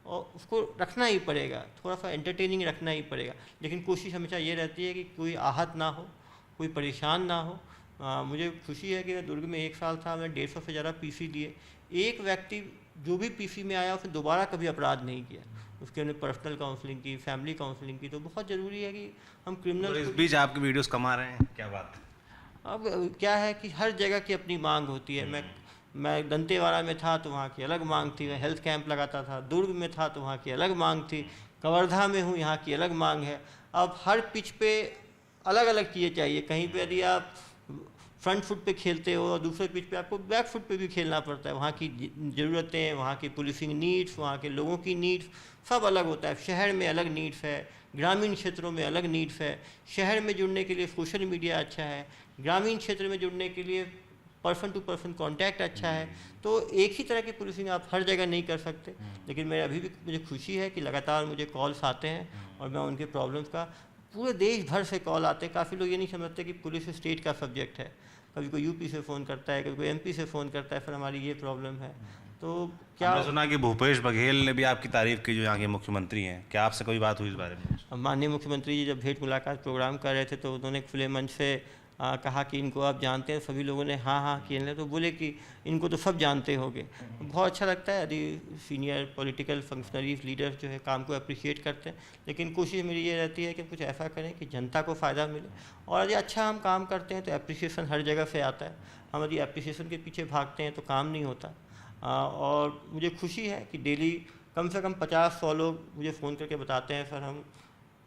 और उसको रखना ही पड़ेगा, थोड़ा सा एंटरटेनिंग रखना ही पड़ेगा, लेकिन कोशिश हमेशा ये रहती है कि कोई आहत ना हो, कोई परेशान ना हो। मुझे खुशी है कि दुर्ग में 1 साल था, मैं 150 से ज़्यादा पीसी लिए, एक व्यक्ति जो भी पीसी में आया उसने दोबारा कभी अपराध नहीं किया, उसके हमने पर्सनल काउंसलिंग की, फैमिली काउंसलिंग की। तो बहुत ज़रूरी है कि हम क्रिमिनल, इस बीच आपके वीडियोस कमा रहे हैं, क्या बात है? अब क्या है कि हर जगह की अपनी मांग होती है। मैं दंतेवाड़ा में था तो वहाँ की अलग मांग थी, मैं हेल्थ कैंप लगाता था, दुर्ग में था तो वहाँ की अलग मांग थी, कवर्धा में हूँ यहाँ की अलग मांग है। अब हर पिच पे अलग अलग चीज़ें चाहिए, कहीं पे यदि आप फ्रंट फुट पे खेलते हो और दूसरे पिच पे आपको बैक फुट पे भी खेलना पड़ता है, वहाँ की ज़रूरतें, वहाँ की पुलिसिंग नीड्स, वहाँ के लोगों की नीड्स सब अलग होता है। शहर में अलग नीड्स है, ग्रामीण क्षेत्रों में अलग नीड्स है। शहर में जुड़ने के लिए सोशल मीडिया अच्छा है, ग्रामीण क्षेत्र में जुड़ने के लिए पर्सन टू पर्सन कांटेक्ट अच्छा है। तो एक ही तरह की पुलिसिंग आप हर जगह नहीं कर सकते, लेकिन मेरे अभी भी मुझे खुशी है कि लगातार मुझे कॉल्स आते हैं और मैं उनके प्रॉब्लम्स का, पूरे देश भर से कॉल आते हैं। काफ़ी लोग ये नहीं समझते कि पुलिस स्टेट का सब्जेक्ट है, कभी कोई यूपी से फ़ोन करता है, कभी कोई एमपी से फ़ोन करता है, फिर हमारी ये प्रॉब्लम है। तो क्या हमने सुना कि भूपेश बघेल ने भी आपकी तारीफ़ की, जो यहाँ के मुख्यमंत्री हैं, क्या आपसे कोई बात हुई इस बारे में? माननीय मुख्यमंत्री जी जब भेंट मुलाकात प्रोग्राम कर रहे थे तो उन्होंने खुले मंच से कहा कि इनको आप जानते हैं, सभी लोगों ने हाँ हाँ किए, तो बोले कि इनको तो सब जानते होंगे। बहुत अच्छा लगता है यदि सीनियर पॉलिटिकल फंक्शनरीज लीडर्स जो है काम को अप्रिशिएट करते हैं, लेकिन कोशिश मेरी ये रहती है कि कुछ ऐसा करें कि जनता को फ़ायदा मिले। और यदि अच्छा हम काम करते हैं तो अप्रिसिएशन हर जगह से आता है, हम यदि अप्रिसिएशन के पीछे भागते हैं तो काम नहीं होता। और मुझे खुशी है कि डेली कम से कम 50-100 लोग मुझे फ़ोन करके बताते हैं सर हम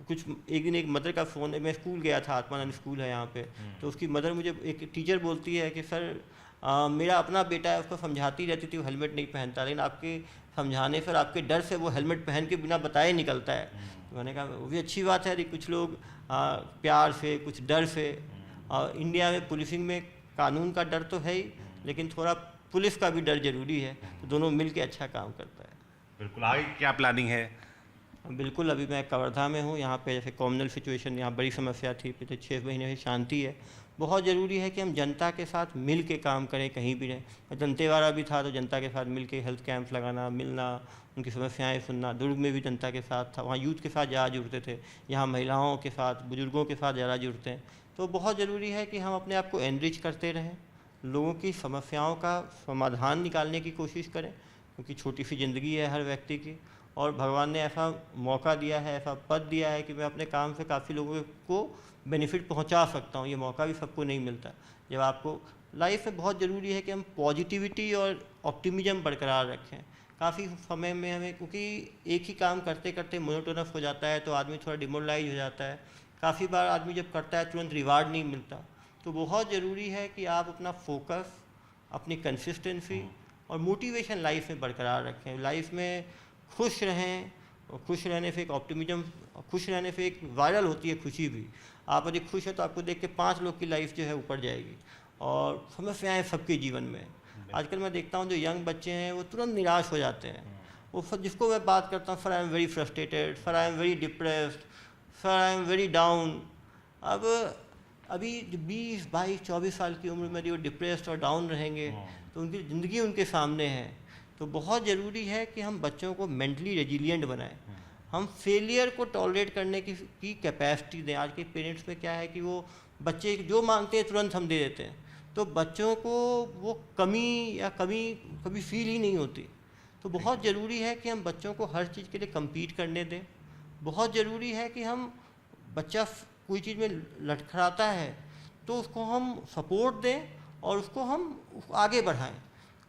कुछ, एक दिन एक मदर का फ़ोन, मैं स्कूल गया था, आत्मानंद स्कूल है यहाँ पे, तो उसकी मदर मुझे, एक टीचर बोलती है कि सर मेरा अपना बेटा है, उसको समझाती रहती थी वो हेलमेट नहीं पहनता, लेकिन आपके समझाने पर आपके डर से वो हेलमेट पहन के बिना बताए निकलता है। तो मैंने कहा वो भी अच्छी बात है, कुछ लोग प्यार से, कुछ डर से। और इंडिया में पुलिसिंग में कानून का डर तो है ही, लेकिन थोड़ा पुलिस का भी डर जरूरी है, तो दोनों मिल के अच्छा काम करता है। बिल्कुल। आगे क्या प्लानिंग है? बिल्कुल, अभी मैं कवर्धा में हूँ। यहाँ पे जैसे कॉम्युनल सिचुएशन यहाँ बड़ी समस्या थी, पिछले 6 महीने से शांति है। बहुत ज़रूरी है कि हम जनता के साथ मिल के काम करें, कहीं भी रहें। दंतेवाड़ा भी था तो जनता के साथ मिल के हेल्थ कैंप लगाना, मिलना, उनकी समस्याएं सुनना। दुर्ग में भी जनता के साथ था, वहाँ यूथ के साथ ज़्यादा जुड़ते थे। यहाँ महिलाओं के साथ, बुजुर्गों के साथ ज़्यादा जुड़ते हैं। तो बहुत ज़रूरी है कि हम अपने आप को एनरिच करते रहें, लोगों की समस्याओं का समाधान निकालने की कोशिश करें, क्योंकि छोटी सी ज़िंदगी है हर व्यक्ति की, और भगवान ने ऐसा मौका दिया है, ऐसा पद दिया है कि मैं अपने काम से काफ़ी लोगों को बेनिफिट पहुंचा सकता हूं। ये मौका भी सबको नहीं मिलता। जब आपको लाइफ में बहुत ज़रूरी है कि हम पॉजिटिविटी और ऑप्टिमिज्म बरकरार रखें। काफ़ी समय में हमें, क्योंकि एक ही काम करते करते मोनोटोनस हो जाता है तो आदमी थोड़ा डिमोरलाइज हो जाता है। काफ़ी बार आदमी जब करता है तुरंत रिवार्ड नहीं मिलता। तो बहुत ज़रूरी है कि आप अपना फोकस, अपनी कंसिस्टेंसी और मोटिवेशन लाइफ में बरकरार रखें। लाइफ में खुश रहें, और खुश रहने से एक ऑप्टिमिज्म, खुश रहने से एक वायरल होती है खुशी भी। आप यदि खुश है तो आपको देख के 5 लोग की लाइफ जो है ऊपर जाएगी। और समस्याएं सबके जीवन में। आजकल मैं देखता हूँ जो यंग बच्चे हैं वो तुरंत निराश हो जाते हैं। वो जिसको मैं बात करता हूँ, sir I am very frustrated, sir I am very depressed, sir I am very down. अब अभी 20, 22, 24 साल की उम्र में यदि वो डिप्रेस्ड और डाउन रहेंगे तो उनकी ज़िंदगी उनके सामने है। तो बहुत ज़रूरी है कि हम बच्चों को मेंटली रेजिलिएंट बनाएं। हम फेलियर को टॉलरेट करने की कैपेसिटी दें। आज के पेरेंट्स में क्या है कि वो बच्चे जो मांगते हैं तुरंत हम दे देते हैं, तो बच्चों को वो कमी या कभी फील ही नहीं होती। तो बहुत ज़रूरी है कि हम बच्चों को हर चीज़ के लिए कम्पीट करने दें। बहुत ज़रूरी है कि हम, बच्चा कोई चीज़ में लटखड़ाता है तो उसको हम सपोर्ट दें और उसको हम आगे बढ़ाएं।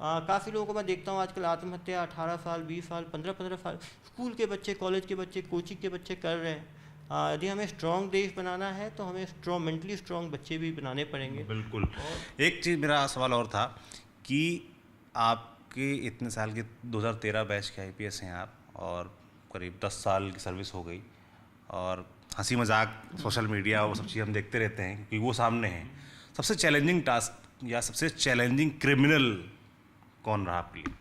काफ़ी लोगों को मैं देखता हूँ आजकल आत्महत्या 18 साल, 20 साल, 15-15 साल, स्कूल के बच्चे, कॉलेज के बच्चे, कोचिंग के बच्चे कर रहे हैं। यदि हमें स्ट्रॉन्ग देश बनाना है तो हमें मेंटली स्ट्रॉन्ग बच्चे भी बनाने पड़ेंगे। बिल्कुल। एक चीज़, मेरा सवाल और था कि आपके इतने साल के 2013 बैच के IPS हैं आप, और करीब 10 साल की सर्विस हो गई, और हंसी मजाक, सोशल मीडिया, वो सब चीज़ हम देखते रहते हैं क्योंकि वो सामने हैं। सबसे चैलेंजिंग टास्क या सबसे चैलेंजिंग क्रिमिनल कौन रहा आपके लिए?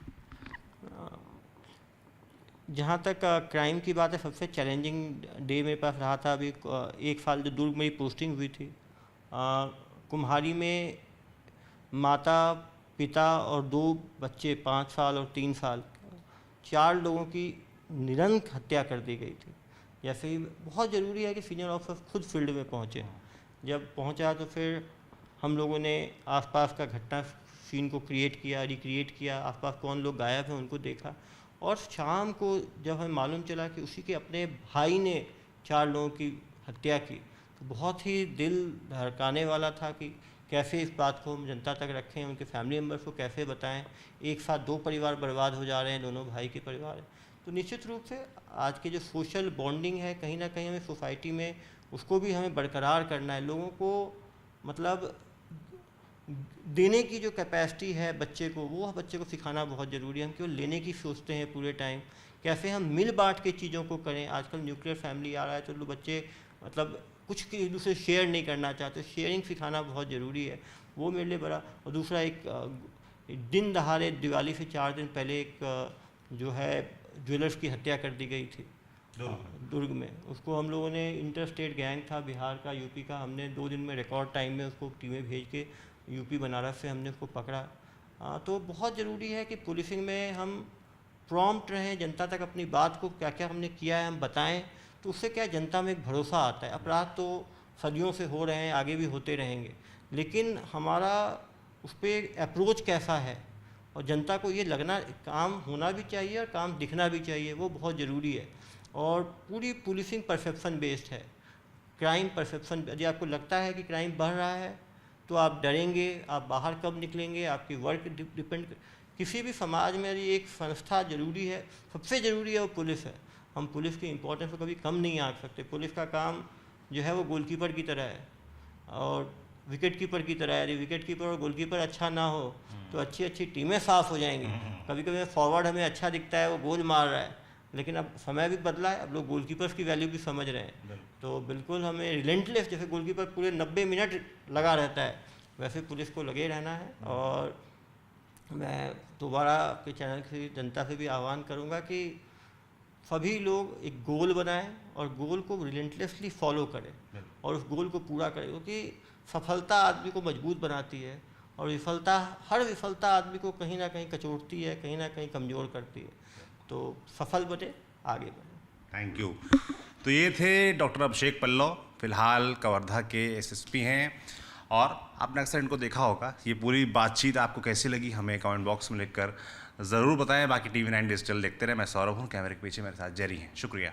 जहाँ तक क्राइम की बात है, सबसे चैलेंजिंग डे मेरे पास रहा था अभी 1 साल जो दुर्ग मेरी पोस्टिंग हुई थी। कुम्हारी में माता, पिता और 2 बच्चे 5 साल और 3 साल, 4 लोगों की निरंक हत्या कर दी गई थी। जैसे ही बहुत ज़रूरी है कि सीनियर ऑफिसर खुद फील्ड में पहुँचे। जब पहुँचा तो फिर हम लोगों ने आसपास का घटना सीन को क्रिएट किया, रिक्रिएट किया, आसपास कौन लोग गायब हैं उनको देखा। और शाम को जब हमें मालूम चला कि उसी के अपने भाई ने 4 लोगों की हत्या की, तो बहुत ही दिल धड़काने वाला था कि कैसे इस बात को हम जनता तक रखें, उनके फैमिली मेम्बर्स को कैसे बताएं। एक साथ 2 परिवार बर्बाद हो जा रहे हैं, दोनों भाई के परिवार हैं। तो निश्चित रूप से आज के जो सोशल बॉन्डिंग है, कहीं ना कहीं हमें सोसाइटी में उसको भी हमें बरकरार करना है। लोगों को मतलब देने की जो कैपेसिटी है बच्चे को, वो बच्चे को सिखाना बहुत ज़रूरी है। हम केवल लेने की सोचते हैं पूरे टाइम, कैसे हम मिल बांट के चीज़ों को करें। आजकल न्यूक्लियर फैमिली आ रहा है तो लोग बच्चे मतलब कुछ एक दूसरे शेयर नहीं करना चाहते। शेयरिंग सिखाना बहुत ज़रूरी है, वो मेरे लिए बड़ा। और दूसरा, एक दिन दहाड़े दिवाली से 4 दिन पहले एक जो है ज्वेलर्स की हत्या कर दी गई थी दुर्ग में। उसको हम लोगों ने, इंटर स्टेट गैंग था बिहार का, यूपी का, हमने 2 दिन में रिकॉर्ड टाइम में उसको टीमें भेज के यूपी बनारस से हमने उसको पकड़ा। तो बहुत ज़रूरी है कि पुलिसिंग में हम प्रॉम्प्ट रहें, जनता तक अपनी बात को क्या क्या हमने किया है हम बताएं। तो उससे क्या जनता में एक भरोसा आता है। अपराध तो सदियों से हो रहे हैं, आगे भी होते रहेंगे, लेकिन हमारा उस पर अप्रोच कैसा है, और जनता को ये लगना, काम होना भी चाहिए और काम दिखना भी चाहिए, वो बहुत ज़रूरी है। और पूरी पुलिसिंग परसेप्शन बेस्ड है। क्राइम परसेप्शन, यदि आपको लगता है कि क्राइम बढ़ रहा है तो आप डरेंगे, आप बाहर कब निकलेंगे, आपकी वर्क डिपेंड। किसी भी समाज में यदि एक संस्था ज़रूरी है, सबसे ज़रूरी है वो पुलिस है। हम पुलिस की इम्पोर्टेंस को कभी कम नहीं आंक सकते। पुलिस का काम जो है वो गोलकीपर की तरह है, और विकेट कीपर की तरह है। यदि विकेट कीपर और गोलकीपर अच्छा ना हो तो अच्छी अच्छी टीमें साफ़ हो जाएंगी। कभी कभी फॉरवर्ड हमें अच्छा दिखता है, वो गोल मार रहा है, लेकिन अब समय भी बदला है, अब लोग गोलकीपर्स की वैल्यू भी समझ रहे हैं। तो बिल्कुल हमें रिलेंटलेस, जैसे गोलकीपर पूरे 90 मिनट लगा रहता है, वैसे पुलिस को लगे रहना है। और मैं दोबारा आपके चैनल की जनता से भी आह्वान करूंगा कि सभी लोग एक गोल बनाएं और गोल को रिलेंटलेसली फॉलो करें और उस गोल को पूरा करें, क्योंकि सफलता आदमी को मजबूत बनाती है और हर विफलता आदमी को कहीं ना कहीं कचोटती है, कहीं ना कहीं कमज़ोर करती है। तो सफल बने, आगे बढ़े। Thank you. तो ये थे डॉक्टर अभिषेक पल्लव, फिलहाल कवर्धा के एसएसपी हैं। और आपने अक्सर इनको देखा होगा। ये पूरी बातचीत आपको कैसी लगी हमें कमेंट बॉक्स में लिखकर ज़रूर बताएं। बाकी TV9 डिजिटल देखते रहे। मैं सौरभ हूँ, कैमरे के पीछे मेरे साथ जेरी हैं। शुक्रिया।